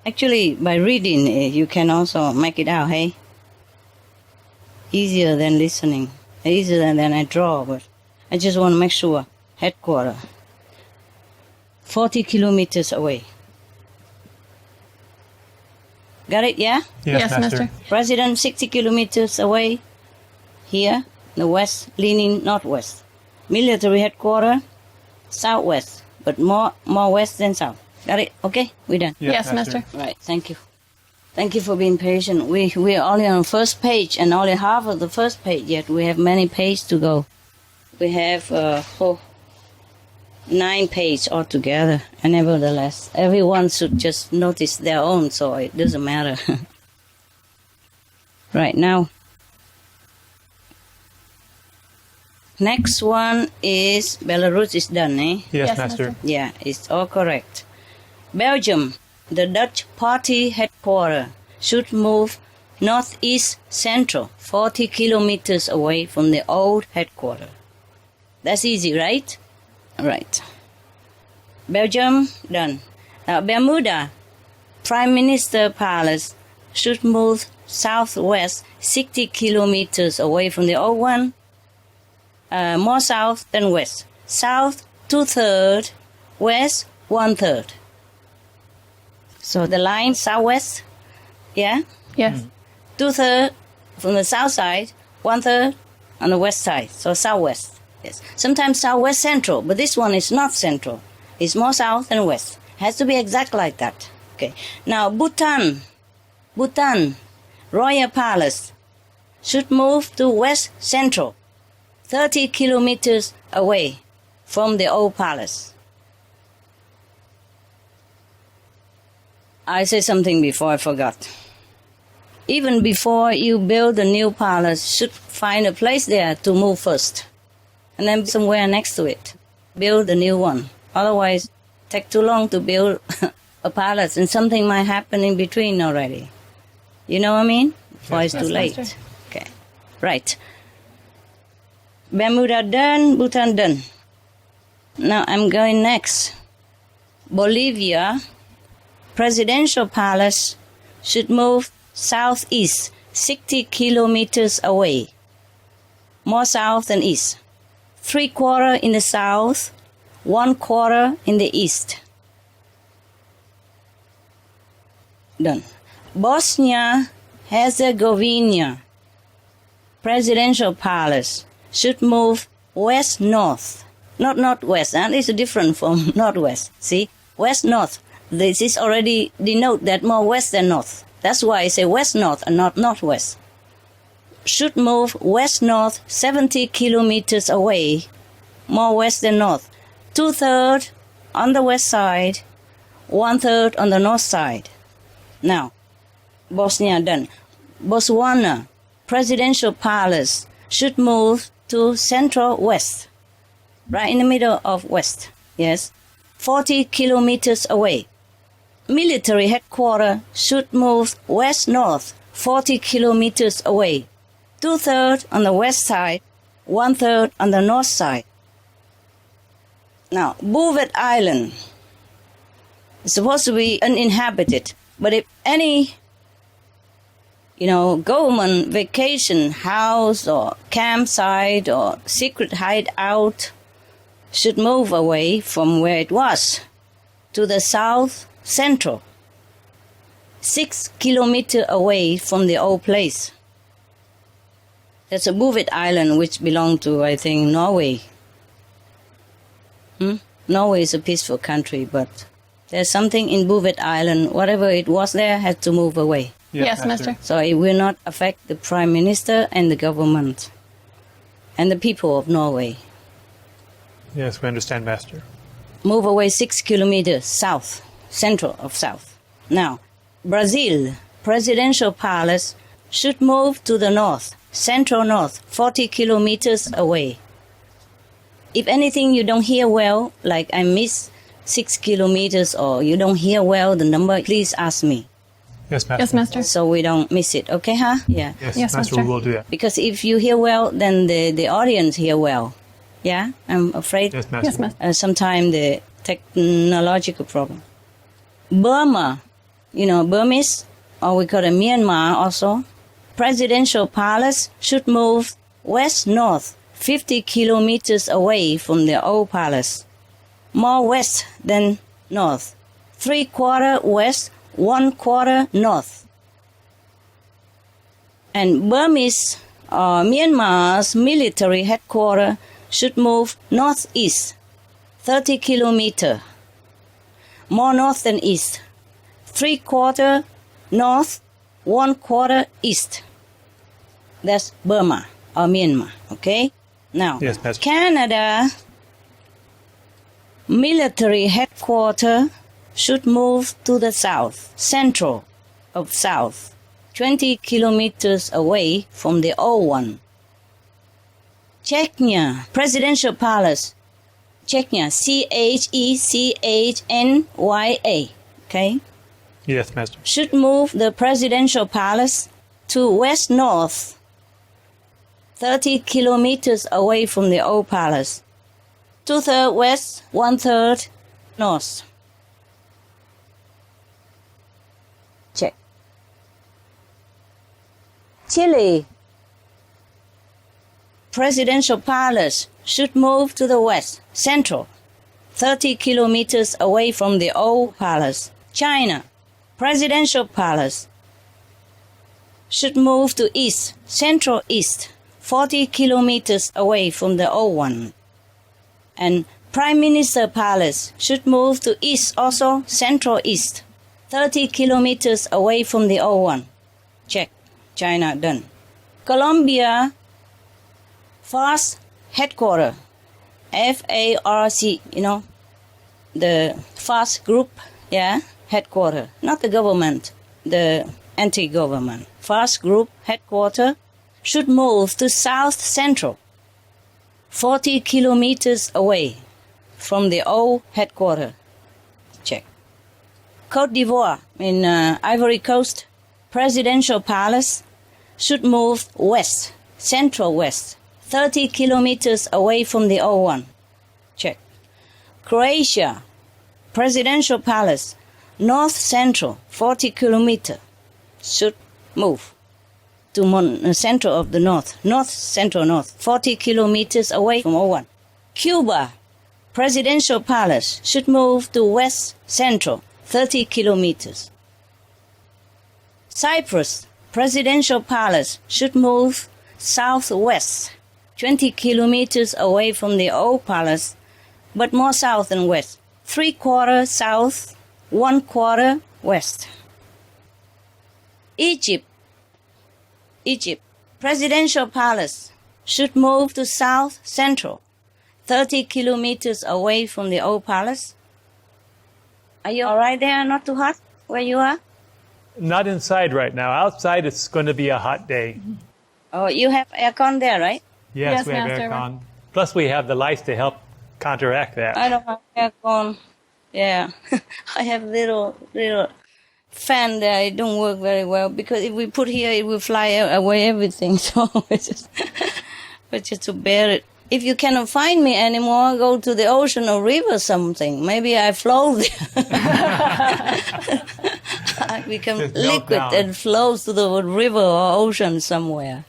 Actually, by reading, you can also make it out, hey? Easier than listening. Easier than I draw, but I just want to make sure. Headquarters. 40 kilometers away. Got it, yeah? Yes, Master. President 60 kilometers away. Here, the west, leaning northwest. Military headquarters, southwest, but more west than south. Got it? Okay, we're done. Yes, Master. Right, thank you. Thank you for being patient. We are only on the first page and only half of the first page yet. We have many pages to go. We have 9 pages altogether. And nevertheless, everyone should just notice their own, so it doesn't matter. Right now. Next one is Belarus is done, eh? Yes, Yes, Master. Master. Yeah, it's all correct. Belgium, the Dutch party headquarters, should move northeast central, 40 kilometers away from the old headquarters. That's easy, right? Right. Belgium, done. Now, Bermuda, Prime Minister Palace, should move southwest 60 kilometers away from the old one. More south than west. South 2/3, west 1/3. So the line southwest, yeah? Yes. 2/3 from the south side, 1/3 on the west side. So southwest. Yes. Sometimes southwest central, but this one is not central. It's more south than west. Has to be exact like that. Okay. Now Bhutan, Royal Palace should move to west central, 30 kilometers away from the old palace. I said something before I forgot. Even before you build a new palace, should find a place there to move first. And then somewhere next to it, build a new one. Otherwise, take too long to build a palace and something might happen in between already. You know what I mean? Before it's too late. Master. Okay, right. Bermuda done, Bhutan done. Now I'm going next. Bolivia, Presidential Palace should move southeast 60 kilometers away. More south than east. 3/4 in the south, 1/4 in the east. Done. Bosnia Herzegovina, Presidential Palace should move west-north. Not northwest, and it's different from northwest. See? West-north. This is already denote that more west than north. That's why I say west-north and not northwest. Should move west-north 70 kilometers away more west than north. 2/3 on the west side, 1/3 on the north side. Now, Bosnia done. Botswana, presidential palace should move to central west, right in the middle of west, yes, 40 kilometers away. Military headquarters should move west-north, 40 kilometers away. 2/3 on the west side, 1/3 on the north side. Now, Bouvet Island is supposed to be uninhabited, but if any government vacation house or campsite or secret hideout should move away from where it was to the south central, 6 kilometers away from the old place. There's a Bouvet Island which belongs to, I think, Norway. Norway is a peaceful country, but there's something in Bouvet Island, whatever it was there, had to move away. Yes, Master. So it will not affect the Prime Minister and the government and the people of Norway. Yes, we understand, Master. Move away 6 kilometers south, central of south. Now, Brazil, presidential palace should move to the north, central north, 40 kilometers away. If anything you don't hear well, like I miss 6 kilometers or you don't hear well the number, please ask me. Yes, Master. Yes, Master. So we don't miss it, okay, huh? Yeah. Yes, Yes, Master, Master. we will do that. Because if you hear well, then the audience hear well. Yeah, I'm afraid Yes, Master. Yes, Master. sometimes the technological problem. Burma, Burmese, or we call it Myanmar also, presidential palace should move west-north, 50 kilometers away from the old palace. More west than north. 3/4 west, 1/4 north. And Burmese or Myanmar's military headquarters should move northeast, 30 kilometers. More north than east. 3/4 north, 1/4 east. That's Burma or Myanmar, okay? Now, Yes, Master. Canada military headquarters should move to the south, central of south, 20 kilometers away from the old one. Chechnya presidential palace, Chechnya, Chechnya, okay, Yes, Master. should move the presidential palace to west-north, 30 kilometers away from the old palace. 2/3 west, 1/3 north. Check. Chile presidential palace should move to the west, central, 30 kilometers away from the old palace. China presidential palace should move to east, central east, 40 kilometers away from the old one. And Prime Minister Palace should move to east also, central east, 30 kilometers away from the old one. Check. China done. Colombia FARC headquarters, FARC, the FARC group, yeah, headquarters, not the government, the anti-government. FARC group headquarters should move to south central, 40 kilometers away from the old headquarters. Check. Côte d'Ivoire in Ivory Coast, presidential palace should move west, central west, 30 kilometers away from the old one. Check. Croatia, presidential palace, north central, 40 kilometers, should move to center of the north, north central north, 40 kilometers away from old one. Cuba, presidential palace should move to west central, 30 kilometers. Cyprus, presidential palace should move southwest, 20 kilometers away from the old palace, but more south than west. 3/4 south, 1/4 west. Egypt, presidential palace should move to south central, 30 kilometers away from the old palace. Are you all right there? Not too hot where you are? Not inside right now. Outside, it's going to be a hot day. Oh, you have aircon there, right? Yes, We have Master. aircon. Plus, we have the lights to help counteract that. I don't have aircon. Yeah, I have little fan there. It don't work very well because if we put here, it will fly away everything. So we just to bear it. If you cannot find me anymore, go to the ocean or river something. Maybe I float there. I become Just melt liquid down. and flows to the river or ocean somewhere.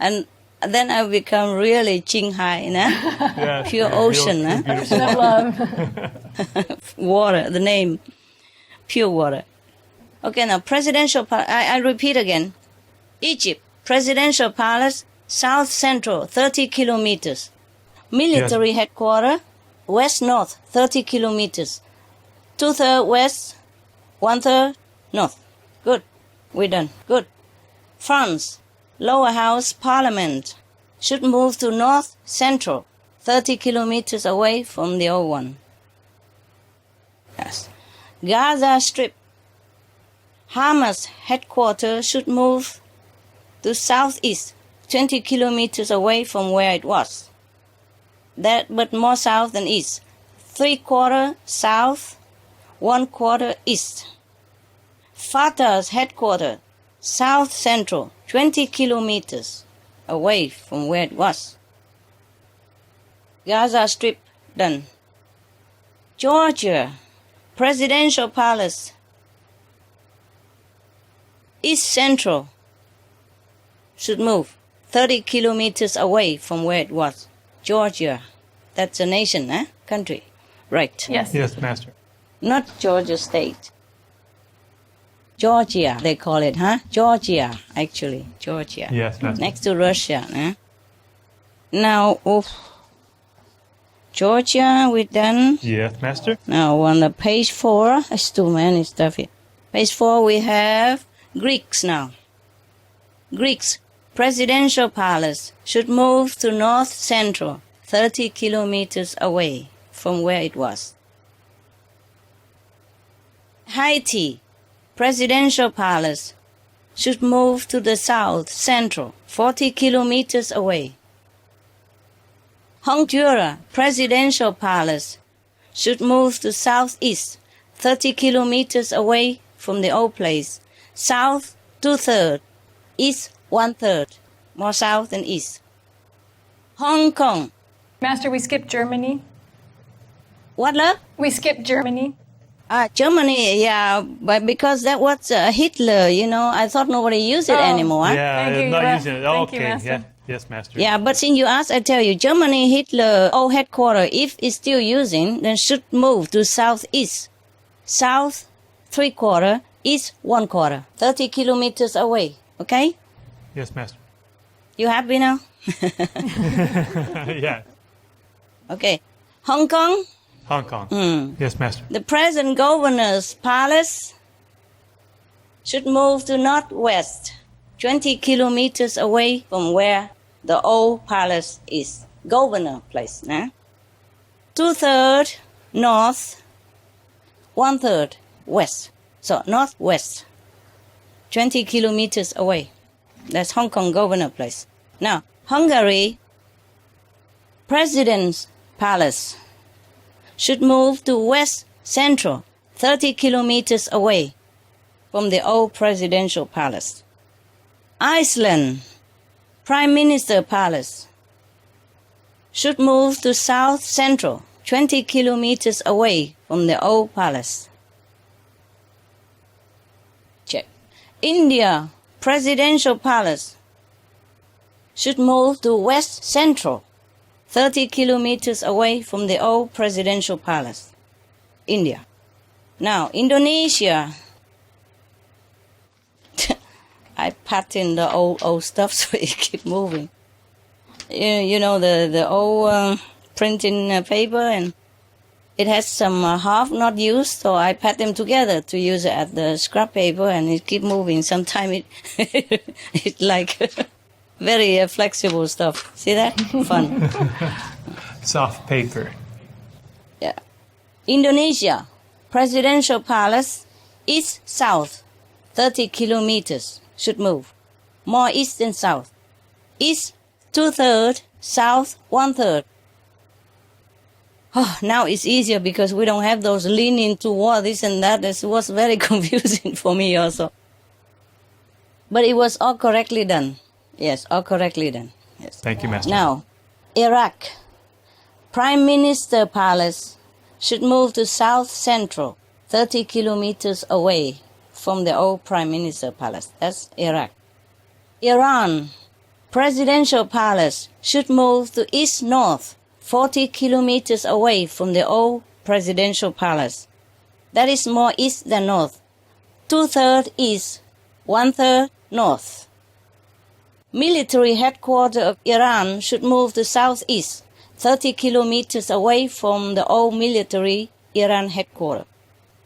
And then I become really Qinghai, Yeah, pure yeah, ocean. beautiful. Of love. Water, the name, pure water. Okay, now presidential palace, I repeat again. Egypt, presidential palace, south central, 30 kilometers. Military headquarters, west north, 30 kilometers. 2/3 west, 1/3 north. Good, we're done. Good. France, lower house, parliament, should move to north central, 30 kilometers away from the old one. Yes. Gaza Strip, Hamas headquarters should move to southeast, 20 kilometers away from where it was. That, but more south than east. 3/4 south, 1/4 east. Fatah's headquarters, south central, 20 kilometers away from where it was. Gaza Strip, done. Georgia, presidential palace, east central, should move 30 kilometers away from where it was. Georgia, that's a nation, country. Right. Yes. Yes, Master. Not Georgia State. Georgia, they call it, Georgia, actually, Georgia. Yes, Master. Next to Russia, Now, Georgia, we're done. Yes, Master. Now, on the page 4, there's too many stuff here. Page 4, we have Greeks now. Greeks, presidential palace, should move to north central, 30 kilometers away from where it was. Haiti, presidential palace, should move to the south central, 40 kilometers away. Honduras, presidential palace, should move to southeast, 30 kilometers away from the old place. South, 2/3, east, 1/3, more south than east. Hong Kong, Master, we skipped Germany. what, love? We skipped Germany. Germany, yeah, but because that was Hitler, I thought nobody used it Oh. anymore. Yeah, Thank you, not Ma- using it. thank you, Okay, Master. yeah. Yes, Master. Yeah, but since you asked, I tell you, Germany, Hitler, old headquarters, if it's still using, then should move to southeast. South, 3/4, east, 1/4, 30 kilometers away. Okay? Yes, Master. You happy now? Yeah. Okay. Hong Kong, Hong Kong. Yes, Master. the present governor's palace should move to northwest, 20 kilometers away from where the old palace is. Governor place, 2/3 north, 1/3 west. So northwest, 20 kilometers away. That's Hong Kong governor place. Now, Hungary, president's palace should move to west central, 30 kilometers away from the old presidential palace. Iceland, prime minister palace should move to south central, 20 kilometers away from the old palace. Check. India, presidential palace should move to west central, 30 kilometers away from the old presidential palace. India. Now, Indonesia. I pat in the old stuff so it keep moving. You know the old printing paper, and it has some half not used, so I pat them together to use it as the scrap paper, and it keep moving. Sometimes it's like very flexible stuff. See that? Fun. Soft paper. Yeah. Indonesia, presidential palace, east-south, 30 kilometers, should move. More east than south. East, 2/3, south, 1/3. Oh, now it's easier because we don't have those leaning toward this and that. This was very confusing for me also. But it was all correctly done. Yes, all correctly done. Yes. Thank you, Master. Now, Iraq, Prime Minister Palace should move to South Central, 30 kilometers away from the old Prime Minister Palace. That's Iraq. Iran, Presidential Palace should move to East North, 40 kilometers away from the old Presidential Palace. That is more east than north. 2/3 east, 1/3 north. Military headquarters of Iran should move to southeast, 30 kilometers away from the old military Iran headquarters.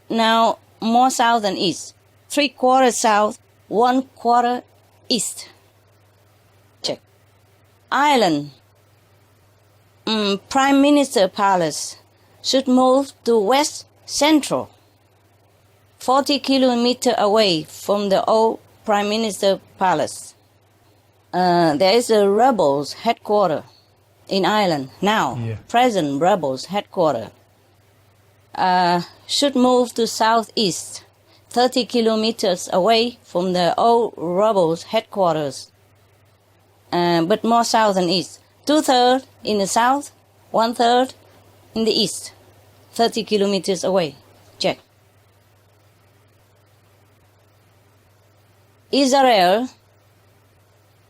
Now, more south than east. 3/4 south, 1/4 east. Check. Ireland, Prime Minister Palace should move to west central, 40 kilometers away from the old Prime Minister Palace. There is a rebels headquarters in Ireland now. Yeah. Present rebels headquarters should move to southeast, 30 kilometers away from the old rebels headquarters, but more south than east. 2/3 in the south, 1/3 in the east, 30 kilometers away. Check. Israel,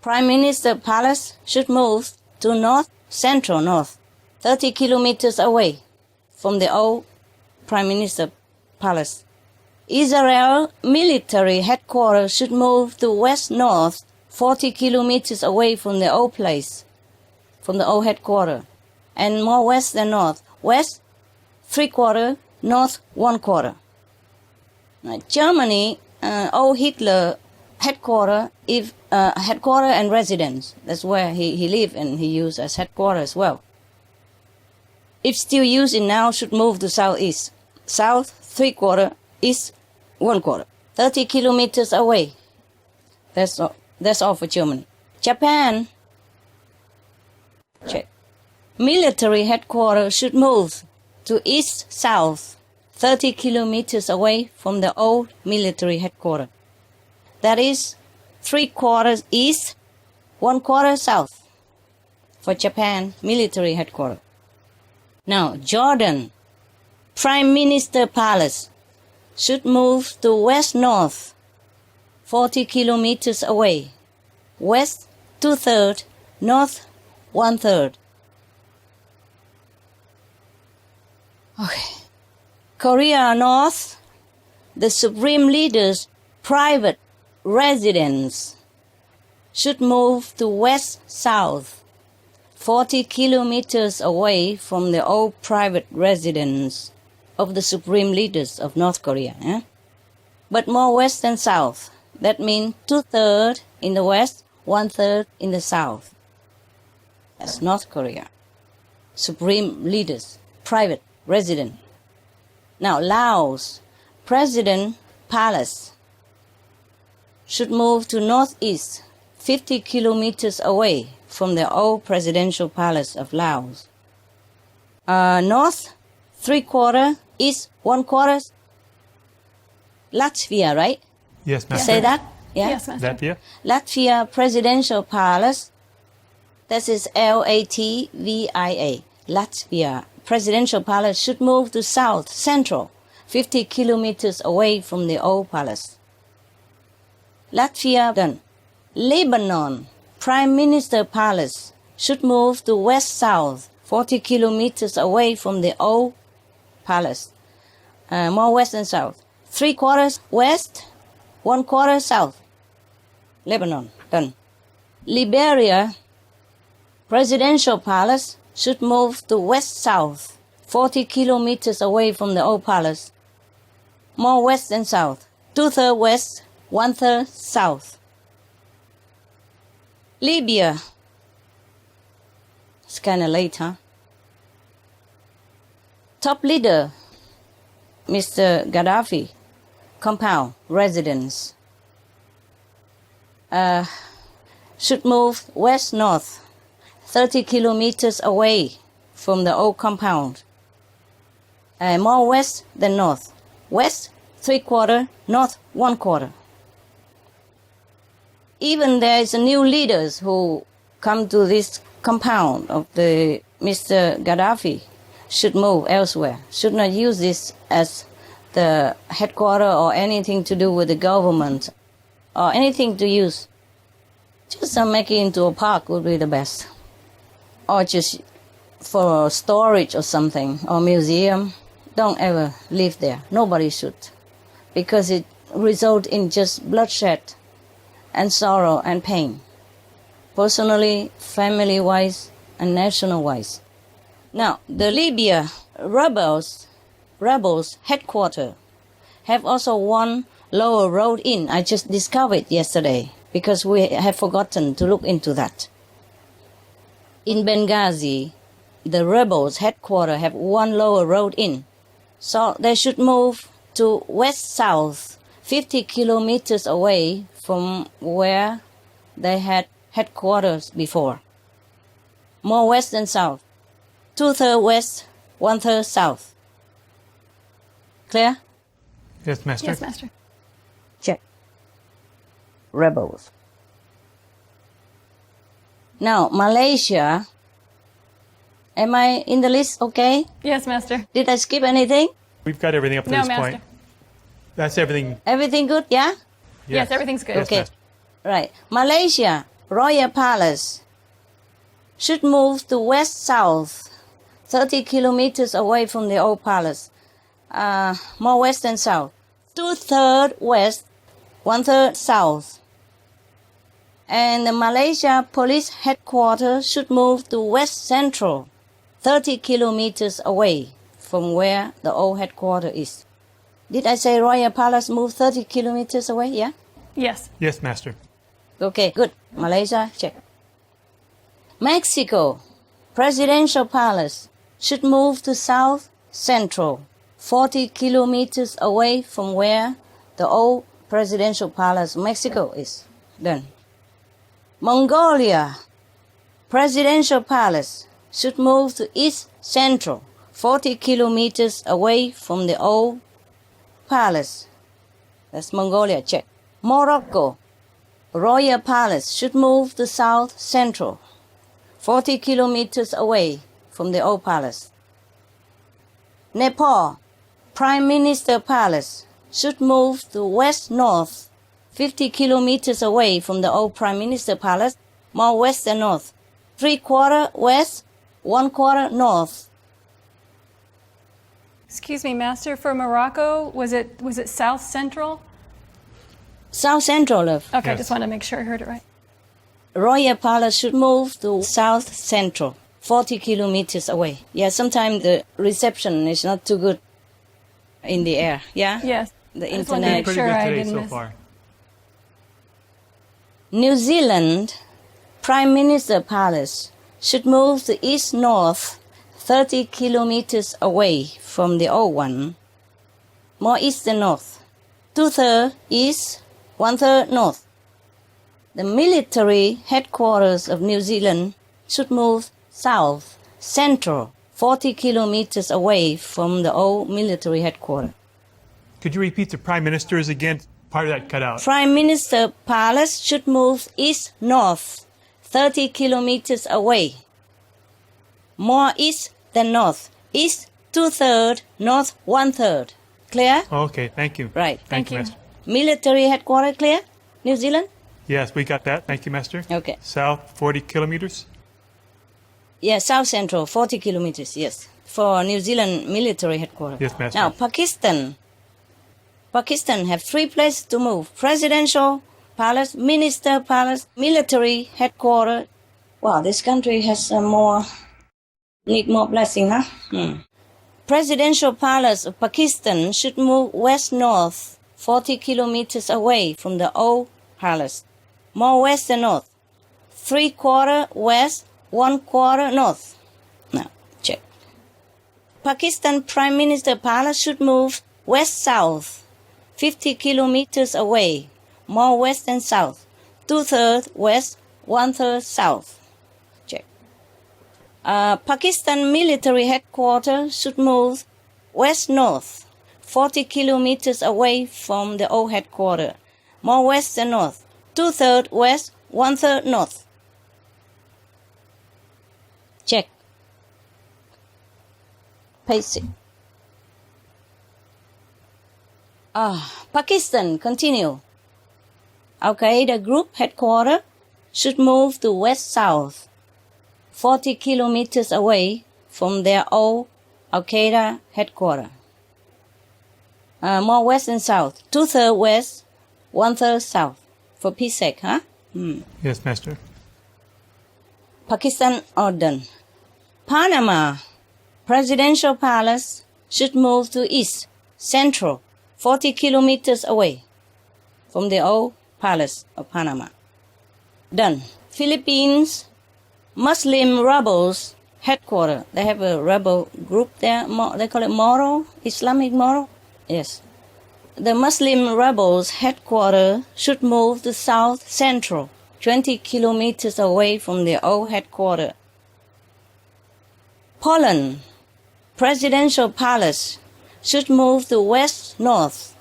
Prime Minister Palace should move to north central north, 30 kilometers away from the old Prime Minister Palace. Israel military headquarters should move to west north, 40 kilometers away from the old place, from the old headquarters, and more west than north. West, 3/4, north, 1/4. Germany, old Hitler headquarters, headquarters and residence. That's where he lived and he used as headquarters as well. If still using now, should move to southeast. South, 3/4, east, 1/4. 30 kilometers away. That's all for Germany. Japan, check. Military headquarters should move to east-south, 30 kilometers away from the old military headquarters. That is 3/4 east, 1/4 south for Japan military headquarters. Now, Jordan, Prime Minister Palace should move to west-north, 40 kilometers away. West, 2/3, north, 1/3. Okay. Korea North, the Supreme Leader's private residence should move to west-south, 40 kilometers away from the old private residence of the Supreme Leaders of North Korea. But more west than south. That means 2/3 in the west, 1/3 in the south. That's North Korea. Supreme Leaders, private residence. Now, Laos, President Palace should move to northeast, 50 kilometers away from the old presidential palace of Laos. North, 3/4, east, 1/4. Latvia, right? Yes, Master. Say that? Yeah. Yes, Master. Latvia? Latvia Presidential Palace. That is Latvia. Latvia Presidential Palace should move to south central, 50 kilometers away from the old palace. Latvia done. Lebanon Prime Minister Palace should move to west-south, 40 kilometers away from the old palace. More west than south. 3/4 west, 1/4 south. Lebanon, done. Liberia Presidential Palace should move to west-south, 40 kilometers away from the old palace. More west than south. 2/3 west, 1/3 south. Libya. It's kind of late, huh? top leader, Mr. Gaddafi, compound residence should move west-north, 30 kilometers away from the old compound. More west than north. West, 3/4, north, 1/4. Even there is a new leaders who come to this compound of the Mr. Gaddafi should move elsewhere, should not use this as the headquarters or anything to do with the government or anything to use. Just make it into a park would be the best. Or just for storage or something, or museum. Don't ever live there. Nobody should. Because it results in just bloodshed and sorrow and pain. Personally, family-wise, and national-wise. Now, the Libya rebels headquarters have also one lower road in. I just discovered yesterday because we have forgotten to look into that. In Benghazi, the rebels headquarters have one lower road in. So they should move to west-south, 50 kilometers away from where they had headquarters before. More west than south. 2/3 west, 1/3 south. Clear? Yes, Master. Yes, Master. Check. Rebels. Now, Malaysia. Am I in the list okay? Yes, Master. Did I skip anything? We've got everything up to No, this Master. point. That's everything. Everything good, yeah? Yes, everything's good. Yes, Okay. Master. Right. Malaysia, Royal Palace should move to west-south, 30 kilometers away from the old palace. More west than south. 2/3 west, 1/3 south. And the Malaysia Police Headquarters should move to west-central, 30 kilometers away from where the old headquarters is. Did I say Royal Palace move 30 kilometers away? Yeah? Yes. Yes, Master. Okay, good. Malaysia, check. Mexico, Presidential Palace should move to south central, 40 kilometers away from where the old Presidential Palace, Mexico is. Done. Mongolia, Presidential Palace should move to east central, 40 kilometers away from the old palace. That's Mongolia, check. Morocco, Royal Palace should move to south central, 40 kilometers away from the old palace. Nepal, Prime Minister Palace should move to west-north, 50 kilometers away from the old Prime Minister Palace, more west than north. 3/4 west, 1/4 north. Excuse me, Master. For Morocco, was it south central? South central, love. Okay, Yes. just wanted to make sure I heard it right. Royal Palace should move to south central, 40 kilometers away. Yeah, sometimes the reception is not too good in the air. Yeah? Yes. The I just wanted to internet. make Pretty sure good I today didn't so miss. far. New Zealand Prime Minister Palace should move to east-north, 30 kilometers away from the old one. More east than north. 2/3 east, 1/3 north. The military headquarters of New Zealand should move south, central, 40 kilometers away from the old military headquarters. Could you repeat the Prime Minister's again? Part of that cut out. Prime Minister Palace should move east-north, 30 kilometers away. More east than north. East 2/3, north 1/3. Clear? Okay, thank you. Right. Thank you. Master. Military headquarters clear? New Zealand? Yes, we got that. Thank you, Master. Okay. South, 40 kilometers. Yeah, south central, 40 kilometers, yes. For New Zealand military headquarters. Yes, Master. Now, Pakistan. Pakistan have 3 places to move. Presidential Palace, Minister Palace, military headquarters. Wow, this country has need more blessing, huh? Presidential Palace of Pakistan should move west-north, 40 kilometers away from the old palace. More west than north. 3/4 west, 1/4 north. Now, check. Pakistan Prime Minister Palace should move west-south, 50 kilometers away, more west than south, 2/3 west, 1/3 south. Check. Pakistan military headquarters should move west-north, 40 kilometers away from the old headquarters, more west than north, 2/3 west, 1/3 north. Check. Paste it. Pakistan, continue. Al-Qaeda group headquarters should move to west-south, 40 kilometers away from their old Al-Qaeda headquarters. More west and south, 2/3 west, 1/3 south. For peace sake, huh? Yes, Master. Pakistan order. Panama Presidential Palace should move to east, central, 40 kilometers away from the old Palace of Panama. Done. Philippines Muslim rebels headquarters. They have a rebel group there. They call it Moro, Islamic Moro. Yes. The Muslim rebels headquarters should move to south central, 20 kilometers away from the old headquarters. Poland Presidential Palace should move to west-north,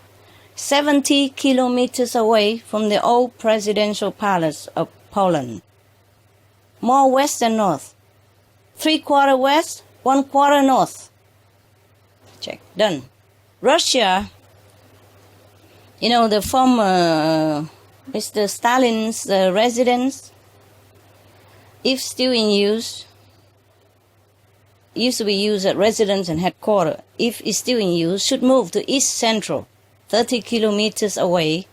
70 kilometers away from the old Presidential Palace of Poland. More west than north, 3/4 west, 1/4 north. Check. Done. Russia, the former Mr. Stalin's residence, if still in use, used to be used at residence and headquarters, if it's still in use, should move to east central, 30 kilometers away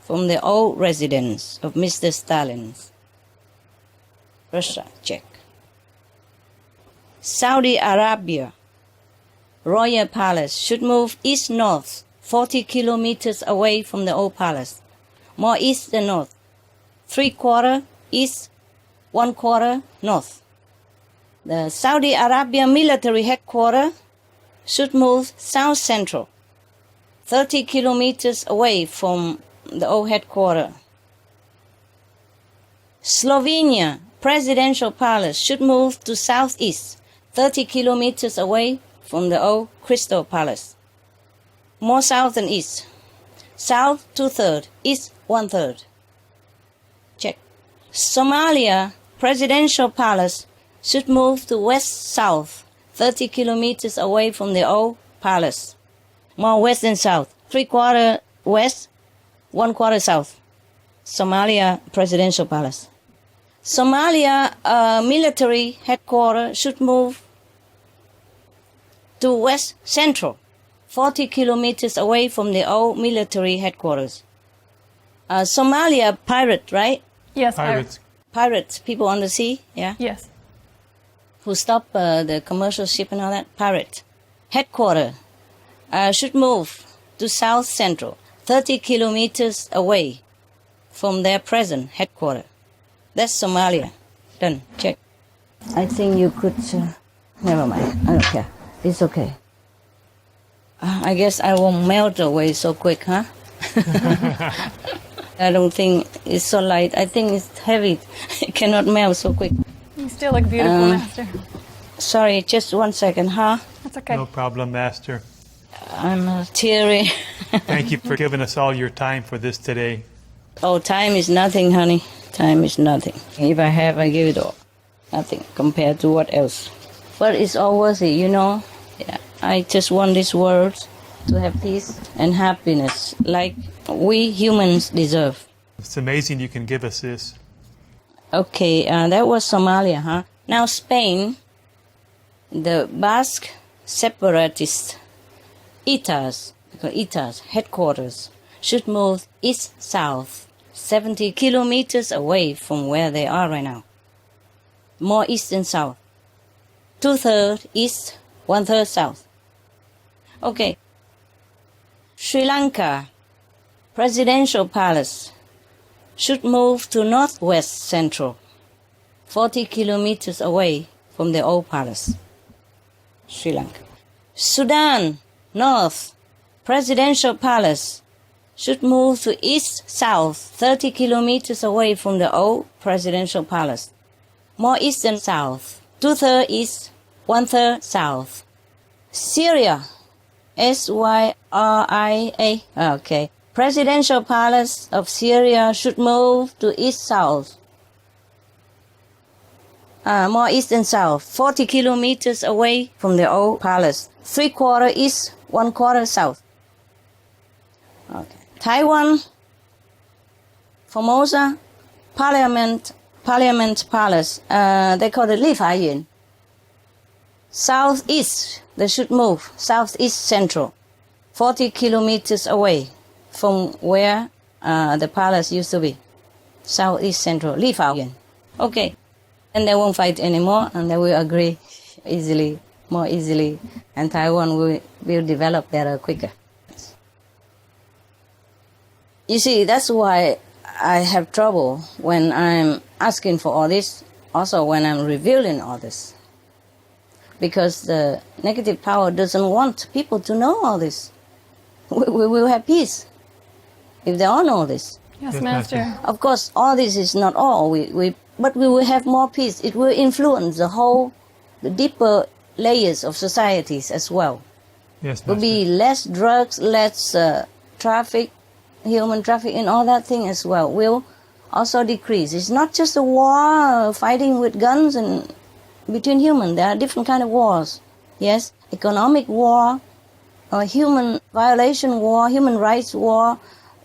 from the old residence of Mr. Stalin's. Russia, check. Saudi Arabia, Royal Palace should move east-north, 40 kilometers away from the old palace. More east than north. 3/4 east, 1/4 north. The Saudi Arabia military headquarters should move south central, 30 kilometers away from the old headquarters. Slovenia Presidential Palace should move to southeast, 30 kilometers away from the old Crystal Palace. More south than east. South 2/3, east 1/3. Check. Somalia Presidential Palace should move to west-south, 30 kilometers away from the old palace. More west than south, 3/4 west, 1/4 south. Somalia Presidential Palace. Somalia military headquarters should move to west central, 40 kilometers away from the old military headquarters. Somalia pirate, right? Yes, Pirates. Pirates, people on the sea, yeah? Yes. Who stop the commercial ship and all that, pirate. Headquarters should move to south central, 30 kilometers away from their present headquarters. That's Somalia. Done. Check. I think you could... never mind. I don't care. It's okay. I guess I won't melt away so quick, huh? I don't think it's so light. I think it's heavy. It cannot melt so quick. You still look beautiful, Master. Sorry, just 1 second, huh? That's okay. No problem, Master. I'm teary. Thank you for giving us all your time for this today. Oh, time is nothing, honey. Time is nothing. If I have, I give it all. Nothing compared to what else. But it's all worth it, Yeah. I just want this world to have peace and happiness like we humans deserve. It's amazing you can give us this. Okay, that was Somalia, huh? Now Spain, the Basque separatist ETAs headquarters should move east-south, 70 kilometers away from where they are right now. More east than south. 2/3 east, 1/3 south. Okay. Sri Lanka Presidential Palace should move to northwest central, 40 kilometers away from the old palace. Sri Lanka. Sudan, north, presidential palace should move to east-south, 30 kilometers away from the old presidential palace. More east than south, 2/3 east, 1/3 south. Syria, Syria, okay. Presidential palace of Syria should move to east-south. More east than south, 40 kilometers away from the old palace. 3/4 east, 1/4 south. Okay. Taiwan, Formosa, Parliament Palace. They call it Lifayuan. Southeast, they should move. Southeast central, 40 kilometers away from where the palace used to be. Southeast central, Lifayuan. Okay. And they won't fight anymore, and they will agree easily, more easily, and Taiwan will develop better quicker. You see, that's why I have trouble when I'm asking for all this, also when I'm revealing all this. Because the negative power doesn't want people to know all this. We will have peace if they all know this. Yes, Master. Of course, all this is not all. But we will have more peace. It will influence the deeper layers of societies as well. Yes, Will be less drugs, less traffic, human traffic, and all that thing as well will also decrease. It's not just a war fighting with guns and between humans. There are different kind of wars. Yes, economic war, human violation war, human rights war,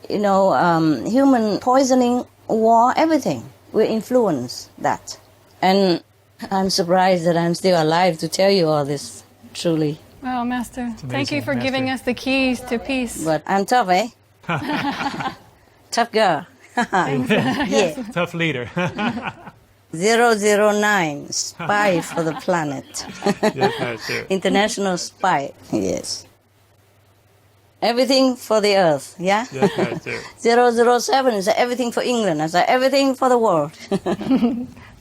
human poisoning war, everything will influence that. And I'm surprised that I'm still alive to tell you all this, truly. Wow, Master. Thank amazing, you for giving Master. us the keys to peace. But I'm tough, eh? Tough girl. Yeah. Tough leader. 009, spy for the planet. Yes, Master. International spy, yes. Everything for the earth, yeah? Yes, Master. 007 is everything for England. I said everything for the world.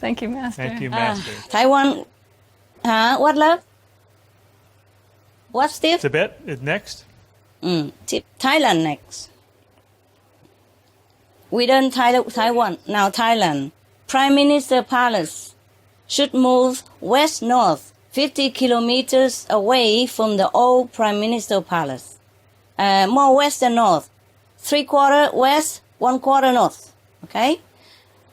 Thank you, Master. Thank you, Master. Taiwan, what love? What, Steve? Tibet is next. Thailand next. We done Taiwan, now Thailand. Prime Minister Palace should move west-north, 50 kilometers away from the old Prime Minister Palace. More west than north. 3/4 west, 1/4 north. Okay?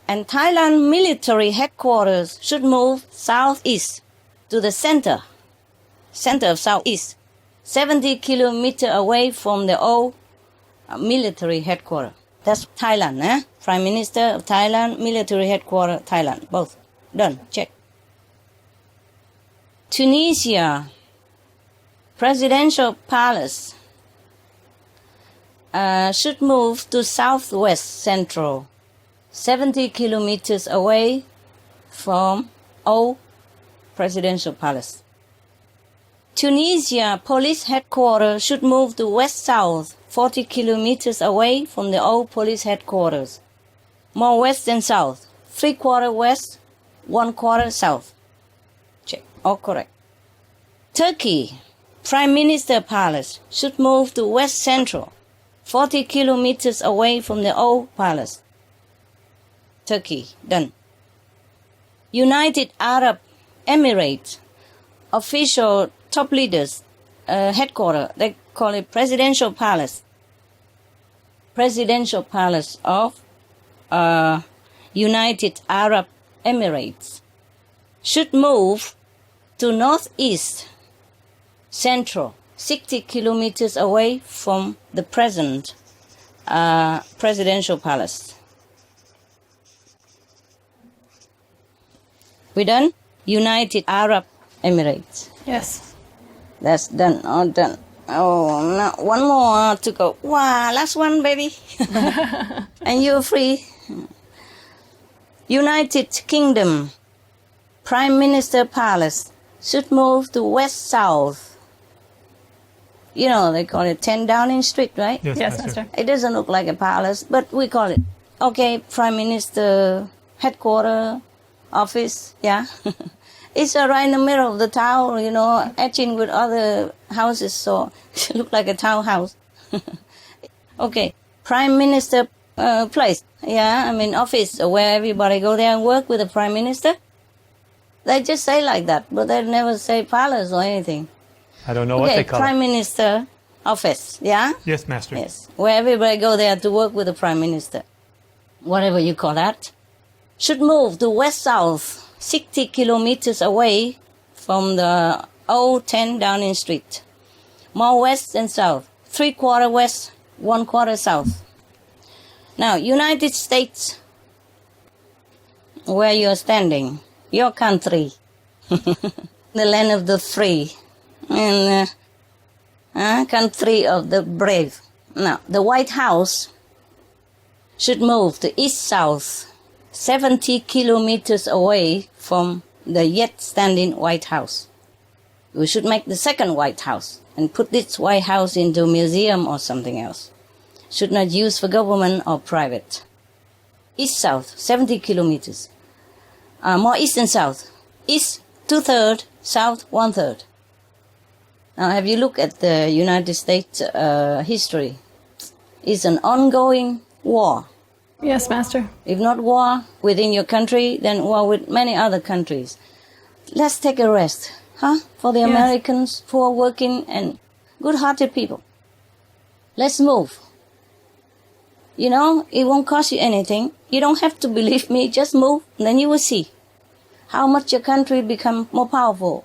And Thailand military headquarters should move southeast to the center of southeast. 70 kilometers away from the old military headquarters. That's Thailand, eh? Prime Minister of Thailand, military headquarters, Thailand. Both. Done. Check. Tunisia, presidential palace should move to southwest central, 70 kilometers away from old presidential palace. Tunisia police headquarters should move to west-south, 40 kilometers away from the old police headquarters. More west than south, 3/4 west, 1/4 south. Check, all correct. Turkey, Prime Minister Palace should move to west central, 40 kilometers away from the old palace. Turkey, done. United Arab Emirates, official top leaders, headquarters, they call it Presidential Palace. Presidential Palace of United Arab Emirates should move to northeast central, 60 kilometers away from the present Presidential Palace. We done? United Arab Emirates. Yes. That's done, all done. Oh, now one more to go. Wow, last one, baby. And you're free. United Kingdom, Prime Minister Palace should move to west-south. You know, they call it 10 Downing Street, right? Yes, Yes, Master. Master. It doesn't look like a palace, but we call it. Okay, Prime Minister headquarter, office, yeah. It's right in the middle of the town, you know, etching with other house is so look like a townhouse. Okay, Prime Minister place. Yeah, I mean office where everybody go there and work with the Prime Minister. They just say like that, but they never say palace or anything. I don't know what they call Prime it. Minister office. Yeah. Yes, Master. Yes, where everybody go there to work with the Prime Minister. Whatever you call that, should move to west-south, 60 kilometers away from the old 10 Downing Street. More west than south, 3/4 west, 1/4 south. Now, United States, where you're standing, your country, the land of the free, and country of the brave. Now, the White House should move to east-south, 70 kilometers away from the yet standing White House. We should make the second White House and put this White House into a museum or something else. Should not use for government or private. East-south, 70 kilometers. More east than south. East, 2/3, south, 1/3. Now, have you looked at the United States history? It's an ongoing war. Yes, Master. If not war within your country, then war with many other countries. Let's take a rest, for the Yes. Americans, poor working and good-hearted people. Let's move. You know, it won't cost you anything. You don't have to believe me. Just move, and then you will see how much your country become more powerful.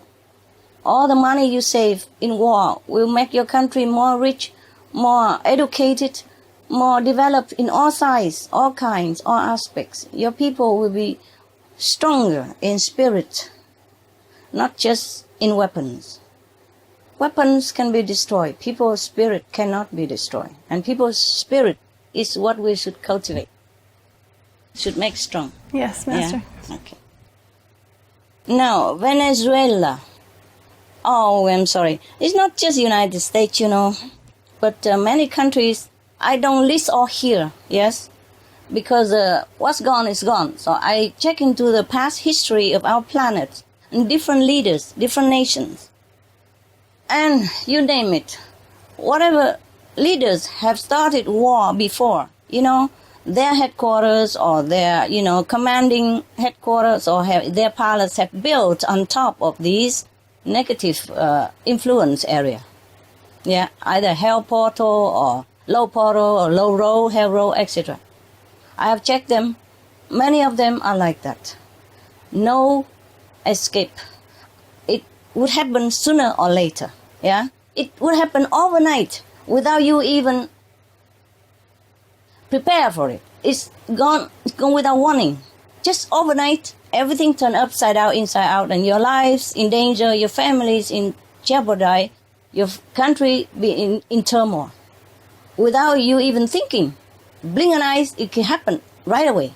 All the money you save in war will make your country more rich, more educated, more developed in all sides, all kinds, all aspects. Your people will be stronger in spirit, not just in weapons. Weapons can be destroyed. People's spirit cannot be destroyed. And people's spirit is what we should cultivate, should make strong. Yes, Master. Yeah? Okay. Now, Venezuela. Oh, I'm sorry. It's not just United States, you know, but many countries. I don't list all here, yes, because what's gone is gone. So I check into the past history of our planet and different leaders, different nations, and you name it. Whatever leaders have started war before, you know, their headquarters or their, you know, commanding headquarters or their palace have built on top of these negative influence area. Yeah, either hell portal or low portal or low row, hell row, etc. I have checked them. Many of them are like that. No escape. It would happen sooner or later. Yeah, it would happen overnight without you even prepare for it. It's gone without warning. Just overnight, everything turned upside down, inside out, and your lives in danger, your families in jeopardy, your country be in turmoil. Without you even thinking. Blink an eye, it can happen right away.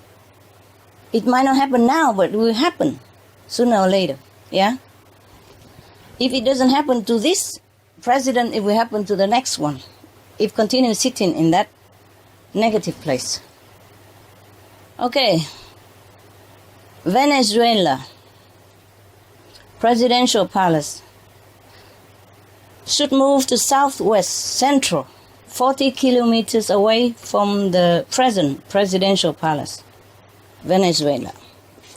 It might not happen now, but it will happen sooner or later. Yeah? If it doesn't happen to this president, it will happen to the next one. If continue sitting in that negative place. Okay. Venezuela. Presidential palace. Should move to southwest, central, 40 kilometers away from the present presidential palace. Venezuela.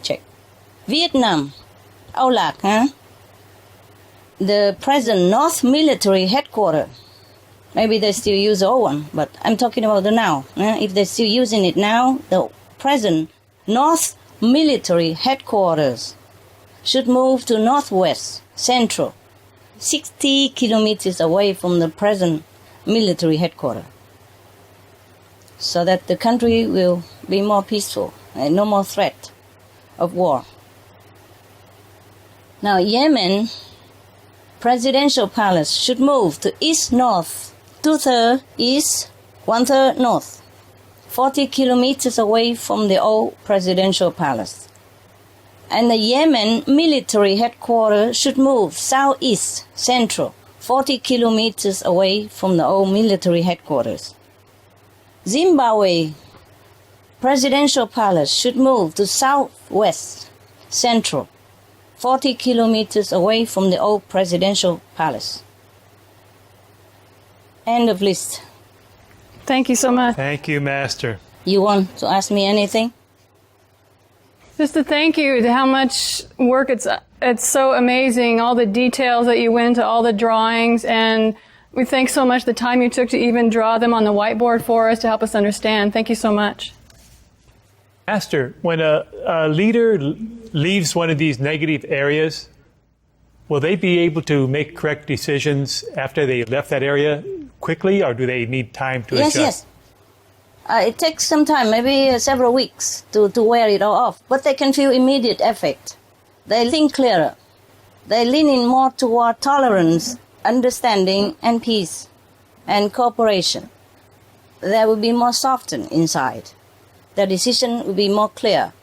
Check. Vietnam. Aulac, The present North Military Headquarters. Maybe they still use the old one, but I'm talking about the now. If they're still using it now, the present North Military Headquarters should move to northwest, central, 60 kilometers away from the present military headquarters, so that the country will be more peaceful and no more threat of war. Now, Yemen presidential palace should move to east-north, 2/3 east, 1/3 north, 40 kilometers away from the old presidential palace. And the Yemen military headquarters should move southeast, central, 40 kilometers away from the old military headquarters. Zimbabwe presidential palace should move to southwest, central, 40 kilometers away from the old presidential palace. End of list. Thank you so much. Thank you, Master. You want to ask me anything? Just to thank you to how much work it's so amazing, all the details that you went into, all the drawings, and we thank so much the time you took to even draw them on the whiteboard for us to help us understand. Thank you so much. Master, when a leader leaves one of these negative areas, will they be able to make correct decisions after they left that area quickly, or do they need time to adjust? Yes. It takes some time, maybe several weeks to wear it all off, but they can feel immediate effect. They think clearer. They lean in more toward tolerance, understanding, and peace, and cooperation. They will be more softened inside. Their decision will be more clear,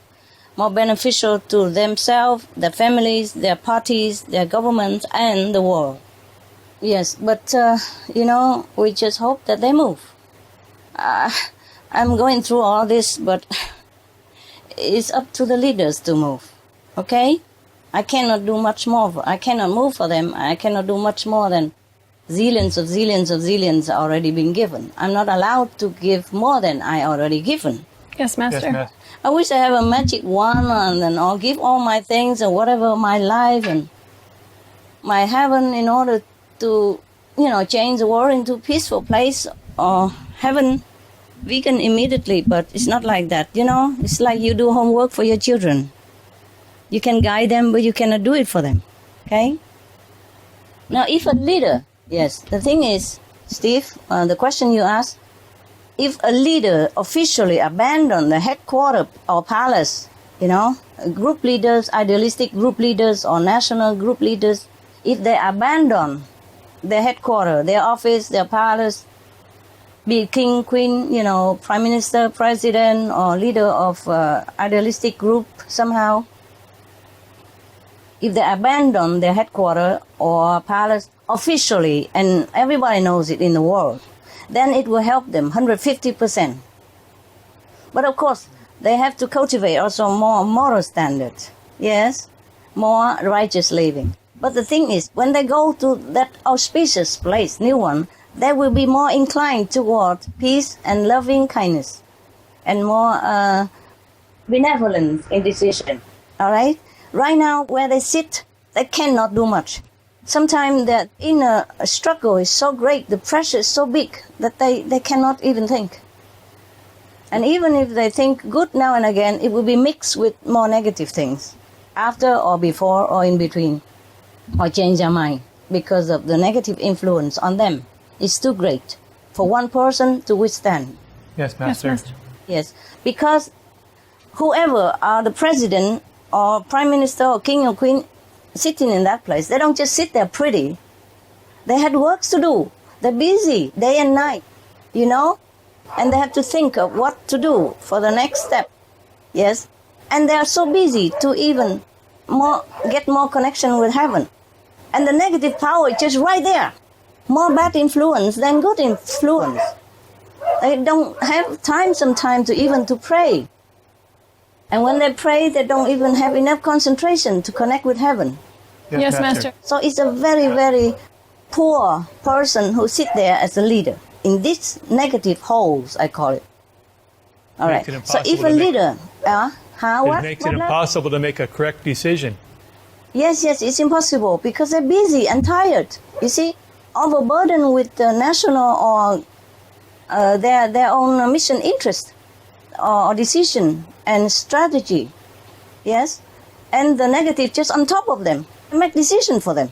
more beneficial to themselves, their families, their parties, their governments, and the world. Yes, but, we just hope that they move. I'm going through all this, but it's up to the leaders to move, okay? I cannot do much more. I cannot move for them. I cannot do much more than zillions already been given. I'm not allowed to give more than I already given. Yes, Master. Yes, Master. I wish I have a magic wand and then I'll give all my things and whatever, my life and my heaven, in order to, change the world into a peaceful place or heaven vegan immediately, but it's not like that, It's like you do homework for your children. You can guide them, but you cannot do it for them, okay? Now, if a leader, yes, the thing is, Steve, the question you asked, if a leader officially abandoned the headquarters or palace, group leaders, idealistic group leaders or national group leaders, if they abandon their headquarters, their office, their palace, be it king, queen, prime minister, president, or leader of idealistic group somehow, if they abandon their headquarters or palace officially, and everybody knows it in the world, then it will help them 150%. But of course, they have to cultivate also more moral standards. Yes, more righteous living. But the thing is, when they go to that auspicious place, new one, they will be more inclined toward peace and loving kindness and more benevolence in decision. All right? Right now, where they sit, they cannot do much. Sometimes their inner struggle is so great, the pressure is so big that they cannot even think. And even if they think good now and again, it will be mixed with more negative things, after or before or in between, or change their mind because of the negative influence on them. It's too great for one person to withstand. Yes, Master. Yes, Master. Yes, because whoever are the president or prime minister or king or queen sitting in that place, they don't just sit there pretty. They had works to do. They're busy day and night, and they have to think of what to do for the next step. Yes, and they are so busy to even get more connection with heaven. And the negative power is just right there. More bad influence than good influence. They don't have time sometimes to pray. And when they pray, they don't even have enough concentration to connect with heaven. Yes, Master. So it's a very, very poor person who sit there as a leader in these negative holes, I call it. All right. So if a leader, it makes it impossible to make a correct decision. Yes, it's impossible because they're busy and tired. You see, overburdened with the national or their own mission interest or decision and strategy. Yes, and the negative just on top of them. Make decision for them.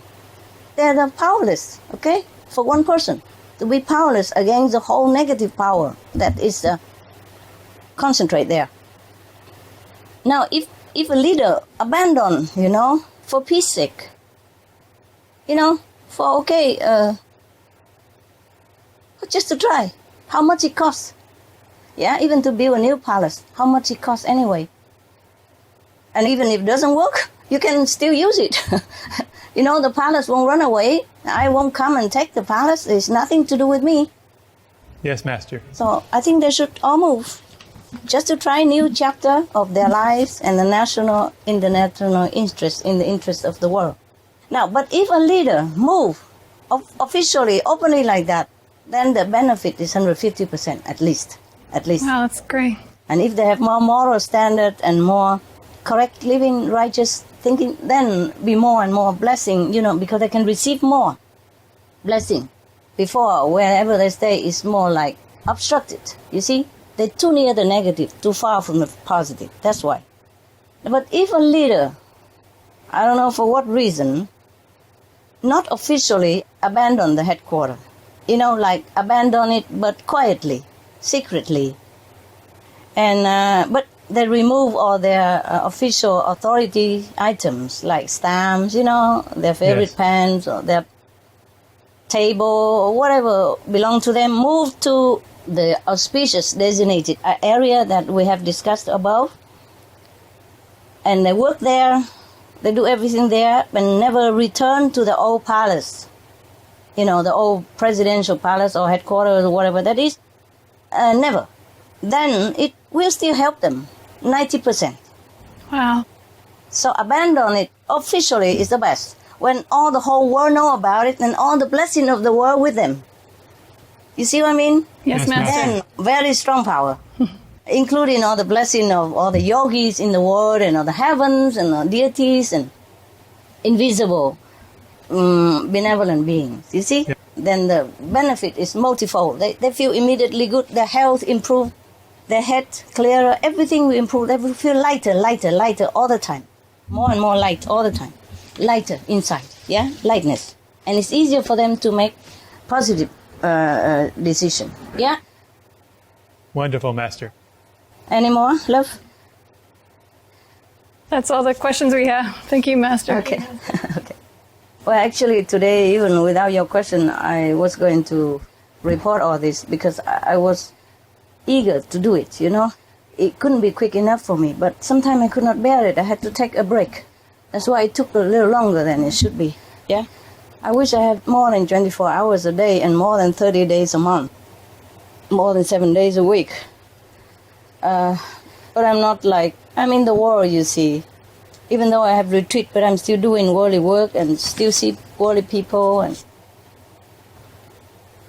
They're powerless. Okay, for one person to be powerless against the whole negative power that is concentrate there. Now, if a leader abandon, for peace sake, just to try, how much it costs? Yeah, even to build a new palace, how much it costs anyway? And even if it doesn't work, you can still use it. The palace won't run away. I won't come and take the palace. It's nothing to do with me. Yes, Master. So I think they should all move, just to try a new chapter of their lives and the national, international interest in the interest of the world. Now, but if a leader move officially, openly like that, then the benefit is 150% at least. At least. Wow, that's great. And if they have more moral standard and more correct living, righteous thinking, then be more and more blessing, because they can receive more blessing. Before, wherever they stay is more like obstructed. You see? They're too near the negative, too far from the positive. That's why. But if a leader, I don't know for what reason, not officially abandon the headquarters, like abandon it but quietly, secretly, and but they remove all their official authority items like stamps, their favorite Yes. pens or their table or whatever belong to them, move to the auspicious designated area that we have discussed above, and they work there, they do everything there, but never return to the old palace, the old presidential palace or headquarters or whatever that is, never. Then it will still help them, 90%. Wow. So abandon it officially is the best. When all the whole world know about it and all the blessing of the world with them. You see what I mean? Yes, Yes, Master. Then very strong power, including all the blessing of all the yogis in the world and all the heavens and all deities and invisible benevolent beings. You see? Yeah. Then the benefit is multifold. They feel immediately good. Their health improved. Their head clearer. Everything will improve. They will feel lighter all the time. More and more light all the time. Lighter inside. Yeah? Lightness. And it's easier for them to make positive decision. Yeah? Wonderful, Master. Any more, love? That's all the questions we have. Thank you, Master. Okay. Okay. Well, actually, today, even without your question, I was going to report all this because I was eager to do it, It couldn't be quick enough for me, but sometimes I could not bear it. I had to take a break. That's why it took a little longer than it should be. Yeah? I wish I had more than 24 hours a day and more than 30 days a month. More than 7 days a week. But I'm not I'm in the world, you see. Even though I have retreat, but I'm still doing worldly work and still see worldly people. And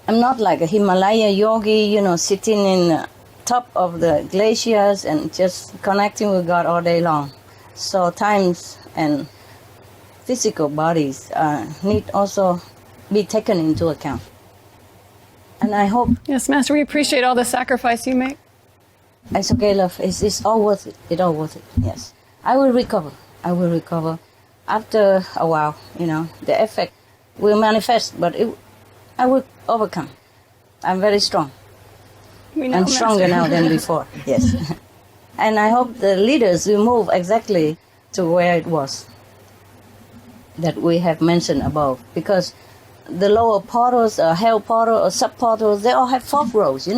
I'm not like a Himalaya yogi, sitting in the top of the glaciers and just connecting with God all day long. So times and physical bodies need also be taken into account. And I hope Yes, Master, we appreciate all the sacrifice you make. it's okay, love. It's all worth it. It's all worth it. Yes. I will recover. After a while, the effect will manifest, but I will overcome. I'm very strong. We know, I'm stronger Master. now than before. Yes. And I hope the leaders will move exactly to where it was that we have mentioned above, because the lower portals, hell portal or sub portals, they all have fork roads,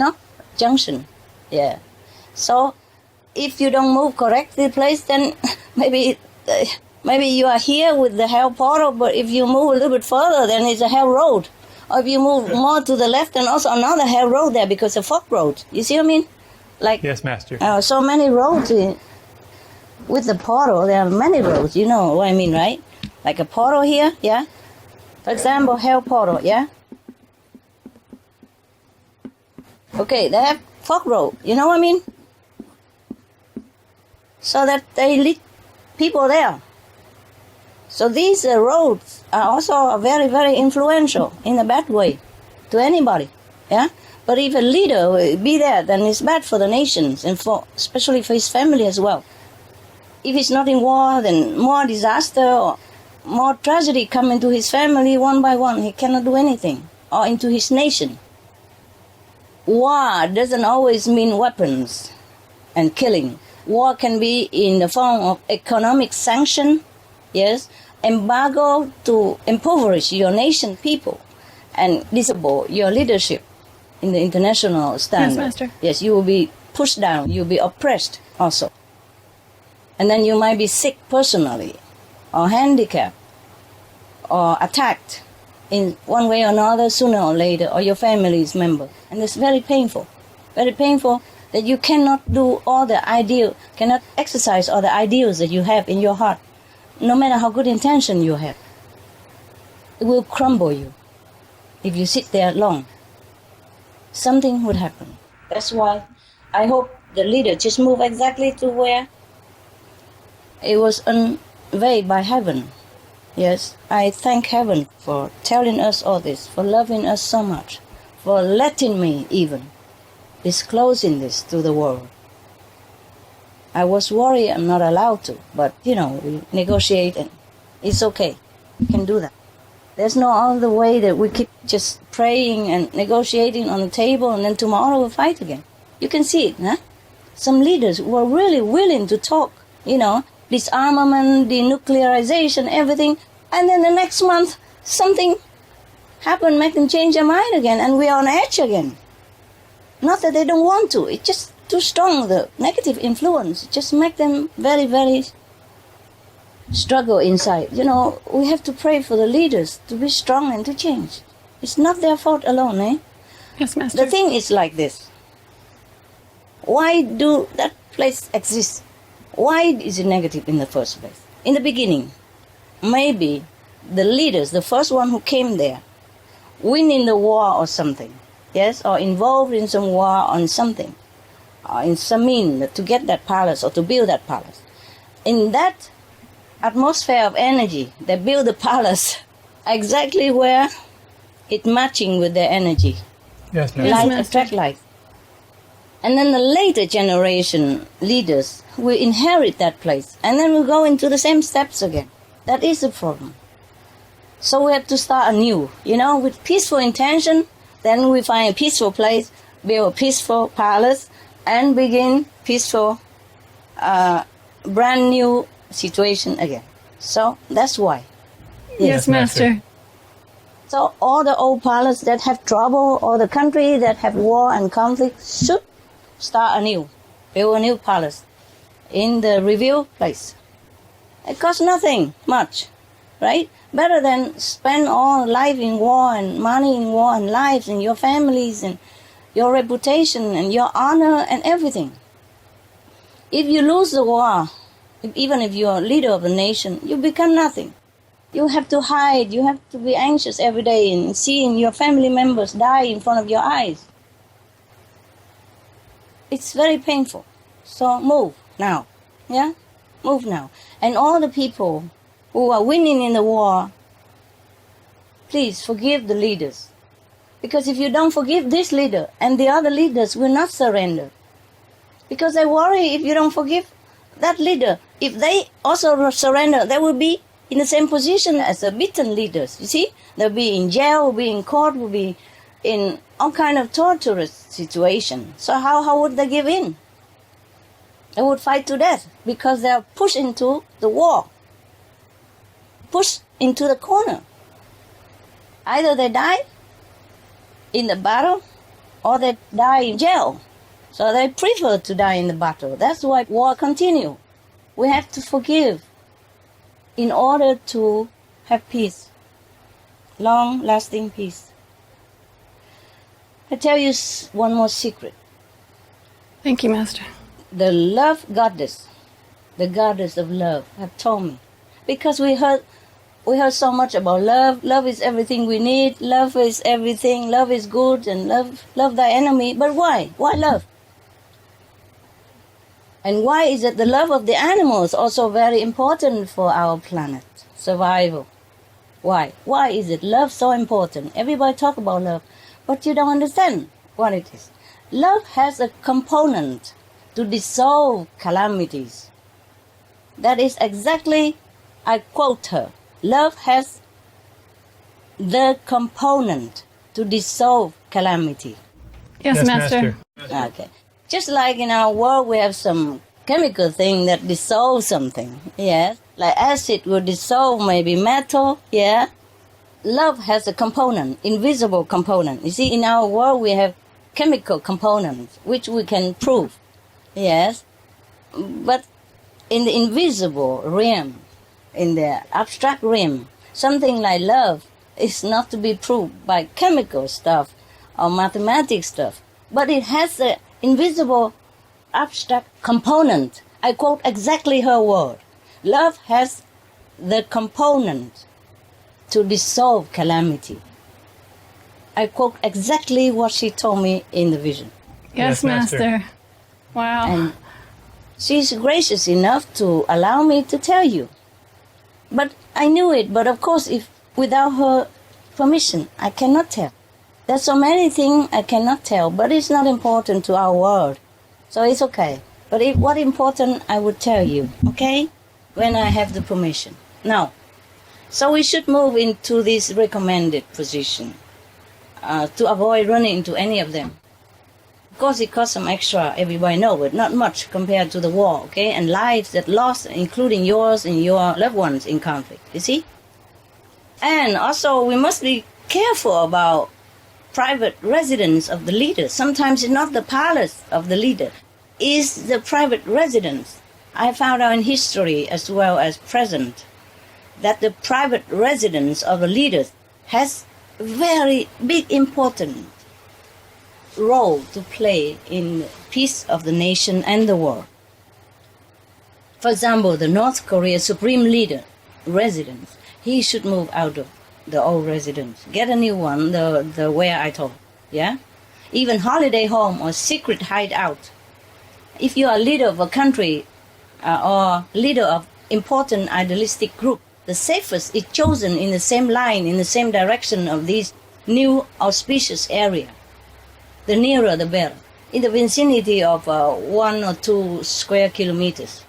junction. Yeah. So if you don't move correctly placed, then maybe you are here with the hell portal, but if you move a little bit further, then it's a hell road. Or if you move more to the left, then also another hell road there because it's a fork road. You see what I mean? Yes, Master. So many roads with the portal. There are many roads. You know what I mean, right? Like a portal here, yeah. For example, hell portal, yeah. Okay, they have fork road. You know what I mean? So that they lead people there. So these roads are also very, very influential in a bad way to anybody, yeah. But if a leader will be there, then it's bad for the nations and especially for his family as well. If he's not in war, then more disaster or more tragedy come into his family one by one. He cannot do anything, or into his nation. War doesn't always mean weapons and killing. War can be in the form of economic sanction, yes, embargo to impoverish your nation people and disable your leadership in the international standard. Yes, Master. Yes, you will be pushed down, you'll be oppressed also. And then you might be sick personally, or handicapped, or attacked in one way or another sooner or later, or your family's member. And it's very painful that you cannot do all the cannot exercise all the ideals that you have in your heart, no matter how good intention you have. It will crumble you if you sit there long. something would happen. That's why I hope the leader just move exactly to where it was conveyed by heaven. Yes, I thank heaven for telling us all this, for loving us so much, for letting me even disclosing this to the world. I was worried I'm not allowed to, but we negotiate and it's okay. We can do that. There's no other way that we keep just praying and negotiating on the table and then tomorrow we'll fight again. You can see it, huh? Some leaders were really willing to talk, disarmament, denuclearization, everything, and then the next month something happened, make them change their mind again, and we are on edge again. Not that they don't want to, it's just too strong, the negative influence, just make them very, very struggle inside. We have to pray for the leaders to be strong and to change. It's not their fault alone, eh? Yes, Master. The thing is like this. Why do that place exist? Why is it negative in the first place? In the beginning, maybe the leaders, the first one who came there, winning the war or something, yes, or involved in some war on something, or in some means to get that palace or to build that palace. In that atmosphere of energy, they build the palace exactly where it matching with their energy. Yes, Master. Yes, Light Master. attract light. And then the later generation leaders will inherit that place, and then we'll go into the same steps again. That is the problem. So we have to start anew, with peaceful intention. Then we find a peaceful place, build a peaceful palace, and begin peaceful, brand new situation again. So that's why. Yes, Master. So all the old palaces that have trouble, or the country that have war and conflict, should start anew, build a new palace in the review place. It costs nothing much, right? Better than spend all life in war and money in war and lives and your families and your reputation and your honor and everything. If you lose the war, even if you're a leader of a nation, you become nothing. You have to hide, you have to be anxious every day and seeing your family members die in front of your eyes. It's very painful. So move now, yeah? Move now. And all the people who are winning in the war, please forgive the leaders. Because if you don't forgive this leader, and the other leaders will not surrender. Because they worry if you don't forgive that leader, if they also surrender, they will be in the same position as the beaten leaders. You see, they'll be in jail, will be in court, will be in all kind of torturous situation. So how would they give in? They would fight to death because they are pushed into the war, pushed into the corner. Either they die in the battle or they die in jail. So they prefer to die in the battle. That's why war continue. We have to forgive in order to have peace, long-lasting peace. I tell you one more secret. Thank you, Master. The love goddess, the goddess of love, have told me. Because we heard so much about love. Love is everything we need. Love is everything. Love is good, and love thy enemy. But why? Why love? And why is it the love of the animals also very important for our planet survival? Why? Why is it love so important? Everybody talk about love, but you don't understand what it is. Love has a component to dissolve calamities. That is exactly, I quote her, love has the component to dissolve calamity. Yes, Master. Okay. Just like in our world, we have some chemical thing that dissolves something. Yes. Like acid will dissolve maybe metal. Yeah. Love has a component, invisible component. You see, in our world, we have chemical components, which we can prove. Yes. But in the invisible realm, in the abstract realm, something like love is not to be proved by chemical stuff or mathematics stuff. But it has a invisible abstract component. I quote exactly her word. Love has the component to dissolve calamity. I quote exactly what she told me in the vision. Yes, Yes, Master. Master. Wow. And she's gracious enough to allow me to tell you. But I knew it, but of course, if without her permission, I cannot tell. There's so many things I cannot tell, but it's not important to our world. So it's okay. But if what important, I would tell you, okay? When I have the permission. Now, so we should move into this recommended position to avoid running into any of them. Of course, it costs some extra, everybody knows, but not much compared to the war, okay? And lives that lost, including yours and your loved ones in conflict, you see? And also, we must be careful about private residence of the leader. Sometimes it's not the palace of the leader, it's the private residence. I found out in history as well as present that the private residence of a leader has very big important role to play in the peace of the nation and the world. For example, the North Korea supreme leader residence, he should move out of the old residence, get a new one, the where I told, yeah? Even holiday home or secret hideout. If you are leader of a country or leader of important idealistic group, the safest is chosen in the same line, in the same direction of this new auspicious area. The nearer the better, in the vicinity of 1 or 2 square kilometers.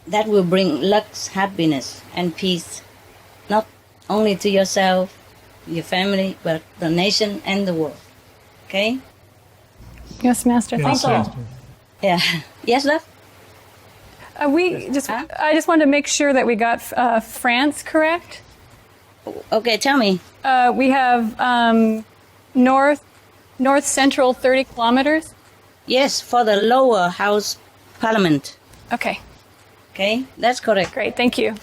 That will bring luck, happiness, and peace, not only to yourself, your family, but the nation and the world. Okay? Yes, Master. Thank Yes, you. Master. Yeah. Yes, love? I just wanted to make sure that we got France correct. Okay, tell me. We have north central 30 kilometers. Yes, for the lower house parliament. Okay, Okay, that's correct. great. Thank you.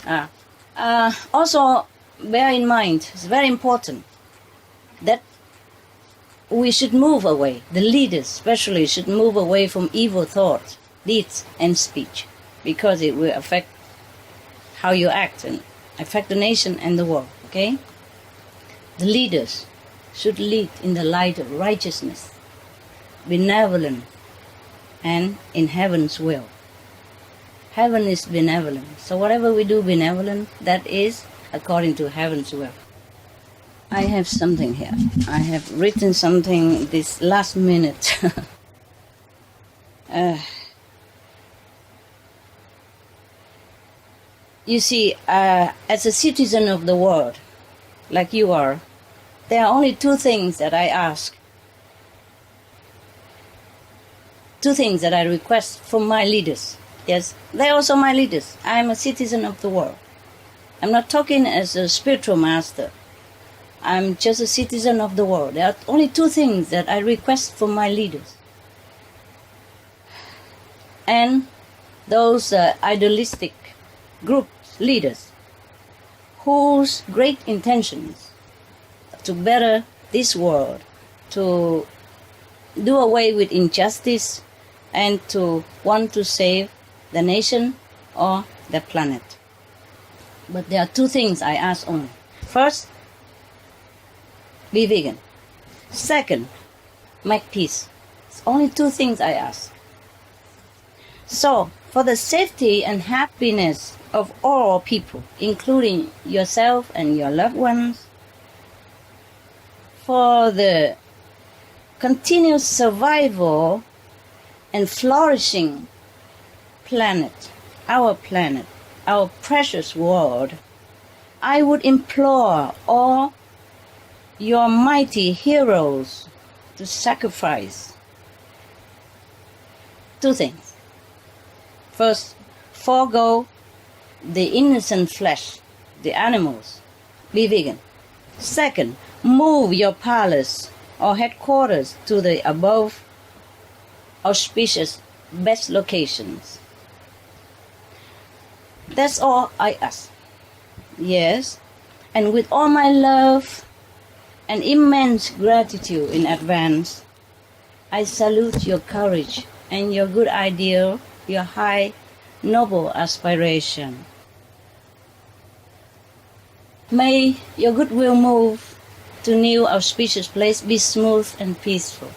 Also, bear in mind, it's very important that we should move away, the leaders especially should move away from evil thoughts, deeds, and speech, because it will affect how you act and affect the nation and the world, okay? The leaders should lead in the light of righteousness, benevolent, and in heaven's will. Heaven is benevolent, so whatever we do benevolent, that is according to heaven's will. I have something here. I have written something this last minute. You see, as a citizen of the world, like you are, there are only 2 things that I ask. 2 things that I request from my leaders. Yes, they're also my leaders. I'm a citizen of the world. I'm not talking as a spiritual master. I'm just a citizen of the world. There are only 2 things that I request from my leaders. And those idealistic group leaders whose great intentions to better this world, to do away with injustice, and to want to save the nation or the planet. But there are 2 things I ask only. First, be vegan. Second, make peace. It's only 2 things I ask. So, for the safety and happiness of all people, including yourself and your loved ones, for the continuous survival and flourishing planet, our precious world, I would implore all your mighty heroes to sacrifice 2 things. First, forego the innocent flesh, the animals, be vegan. Second, move your palace or headquarters to the above auspicious best locations. That's all I ask. Yes, and with all my love and immense gratitude in advance, I salute your courage and your good ideal, your high, noble aspiration. May your goodwill move to new auspicious place be smooth and peaceful.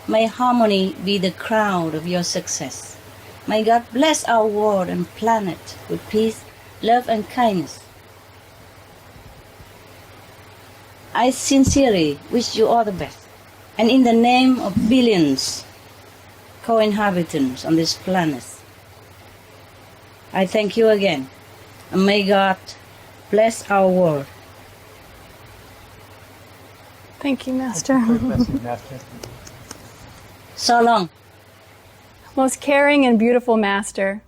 May harmony be the crown of your success. May God bless our world and planet with peace, love, and kindness. I sincerely wish you all the best. And in the name of billions co-inhabitants on this planet, I thank you again. And may God bless our world. Thank you, Master. So long. Most caring and beautiful Master,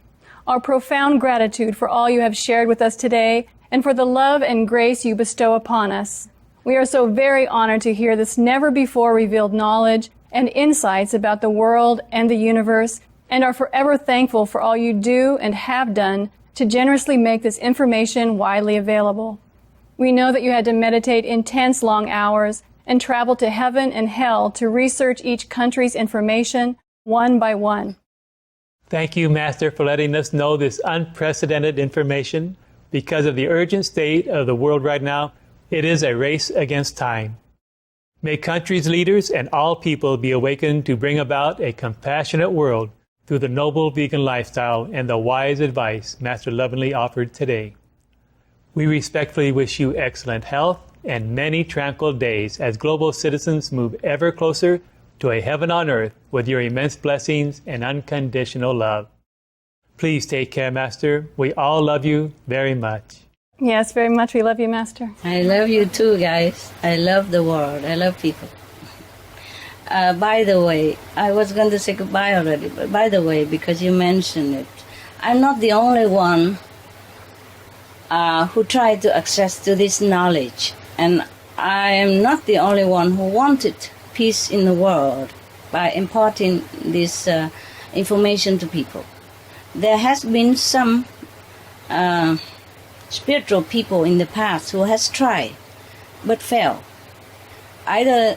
our profound gratitude for all you have shared with us today and for the love and grace you bestow upon us. We are so very honored to hear this never-before revealed knowledge and insights about the world and the universe, and are forever thankful for all you do and have done to generously make this information widely available. We know that you had to meditate intense long hours and travel to heaven and hell to research each country's information one by one. Thank you, Master, for letting us know this unprecedented information. Because of the urgent state of the world right now, it is a race against time. May countries' leaders and all people be awakened to bring about a compassionate world through the noble vegan lifestyle and the wise advice Master lovingly offered today. We respectfully wish you excellent health and many tranquil days as global citizens move ever closer to a heaven on earth with your immense blessings and unconditional love. Please take care, Master. We all love you very much. Yes, very much. We love you, Master. I love you too, guys. I love the world. I love people. By the way, I was going to say goodbye already, but by the way, because you mentioned it, I'm not the only one who tried to access to this knowledge. And I am not the only one who wanted peace in the world by imparting this information to people. There has been some spiritual people in the past who has tried but failed. Either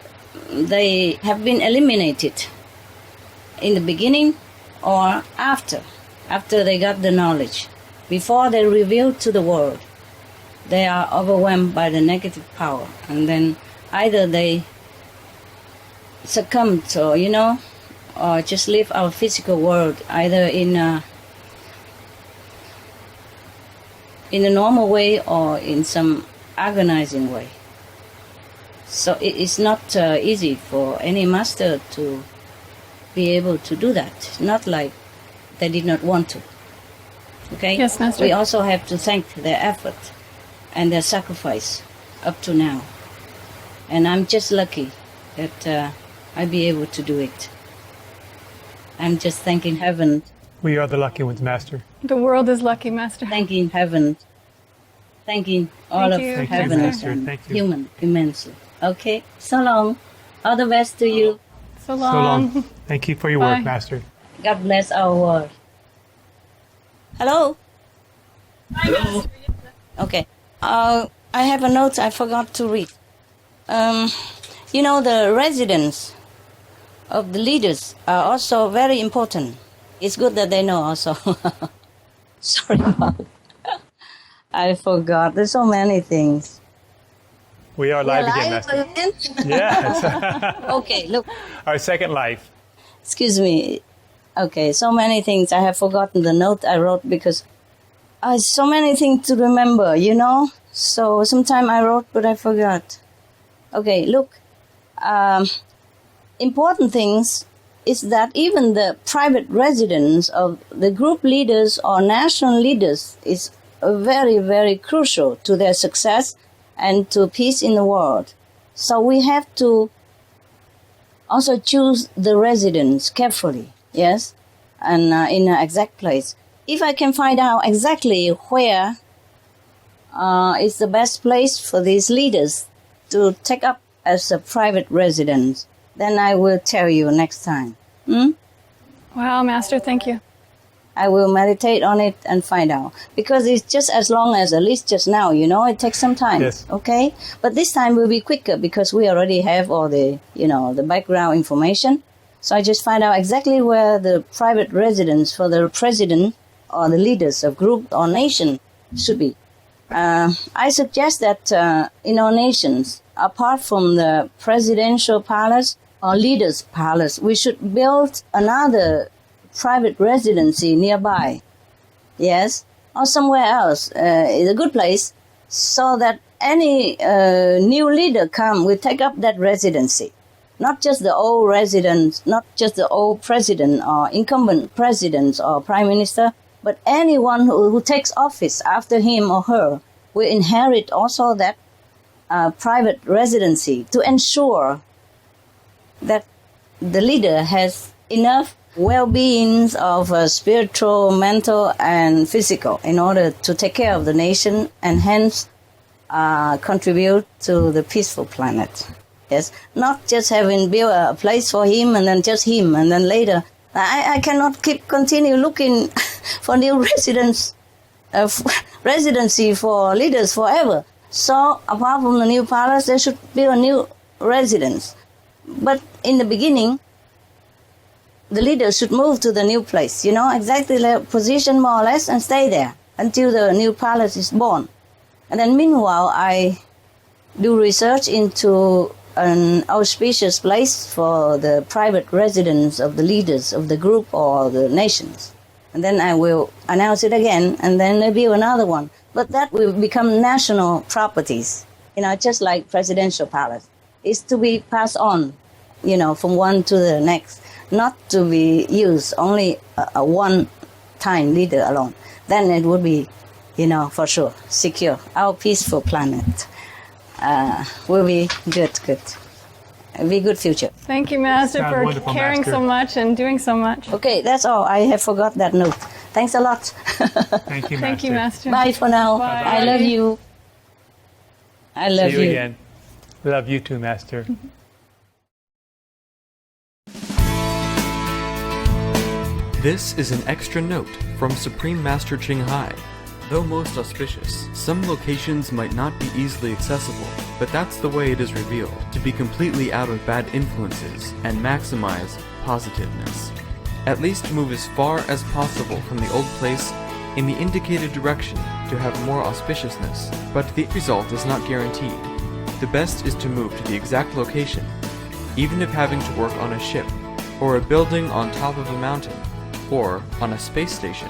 they have been eliminated in the beginning or after they got the knowledge. Before they revealed to the world, they are overwhelmed by the negative power, and then either they succumb to, or just leave our physical world either in a normal way or in some agonizing way. So it is not easy for any master to be able to do that. It's not like they did not want to. Okay? Yes, Master. We also have to thank their effort and their sacrifice up to now. And I'm just lucky that I be able to do it. I'm just thanking heaven. We are the lucky ones, Master. The world is lucky, Master. Thanking heaven. Thanking all Thank of you. heaven Master. and Thank you. human immensely. Okay? So long. All the best to you. So So long. long. Thank you for your Bye. work, Master. God bless our world. Hello? Hello. Okay. I have a note I forgot to read. The residents of the leaders are also very important. It's good that they know also. Sorry about it. I forgot. There's so many things. We are live We're again, live Master. again? Yes. Okay, look. Our second life. Excuse me. Okay, so many things. I have forgotten the note I wrote because so many things to remember, So sometime I wrote, but I forgot. Okay, look. Important things is that even the private residence of the group leaders or national leaders is very, very crucial to their success and to peace in the world. So we have to also choose the residence carefully, yes, and in an exact place. If I can find out exactly where is the best place for these leaders to take up as a private residence, then I will tell you next time. Wow, Master, thank you. I will meditate on it and find out. Because it's just as long as at least just now, it takes some time. Yes. Okay? But this time will be quicker because we already have all the, the background information. So I just find out exactly where the private residence for the president or the leaders of group or nation should be. I suggest that in our nations, apart from the presidential palace or leader's palace, we should build another private residency nearby. Yes, or somewhere else. Is a good place, so that any new leader will take up that residency. Not just the old residents, not just the old president or incumbent president or prime minister, but anyone who takes office after him or her will inherit also that private residency to ensure that the leader has enough well-being of spiritual, mental, and physical in order to take care of the nation and hence contribute to the peaceful planet. Yes, not just having built a place for him and then just him, and then later I cannot continue looking for new residency for leaders forever. So apart from the new palace, there should be a new residence. But in the beginning, the leaders should move to the new place, exactly their position more or less, and stay there until the new palace is born. And then meanwhile, I do research into an auspicious place for the private residence of the leaders of the group or the nations. And then I will announce it again, and then maybe another one. But that will become national properties, just like presidential palace. It's to be passed on, from one to the next, not to be used only a one-time leader alone. Then it would be, for sure, secure. Our peaceful planet will be good. It'll be a good future. Thank you, Master, Sounds for wonderful, caring Master. so much and doing so much. Okay, that's all. I have forgot that note. Thanks a lot. Thank you, Master. Thank you, Master. Bye for now. Bye. I love you. I love See you again. Love you too, Master. This is an extra note from Supreme Master Ching Hai. Though most auspicious, some locations might not be easily accessible, but that's the way it is revealed, to be completely out of bad influences and maximize positiveness. At least move as far as possible from the old place in the indicated direction to have more auspiciousness, but the result is not guaranteed. The best is to move to the exact location, even if having to work on a ship, or a building on top of a mountain, or on a space station.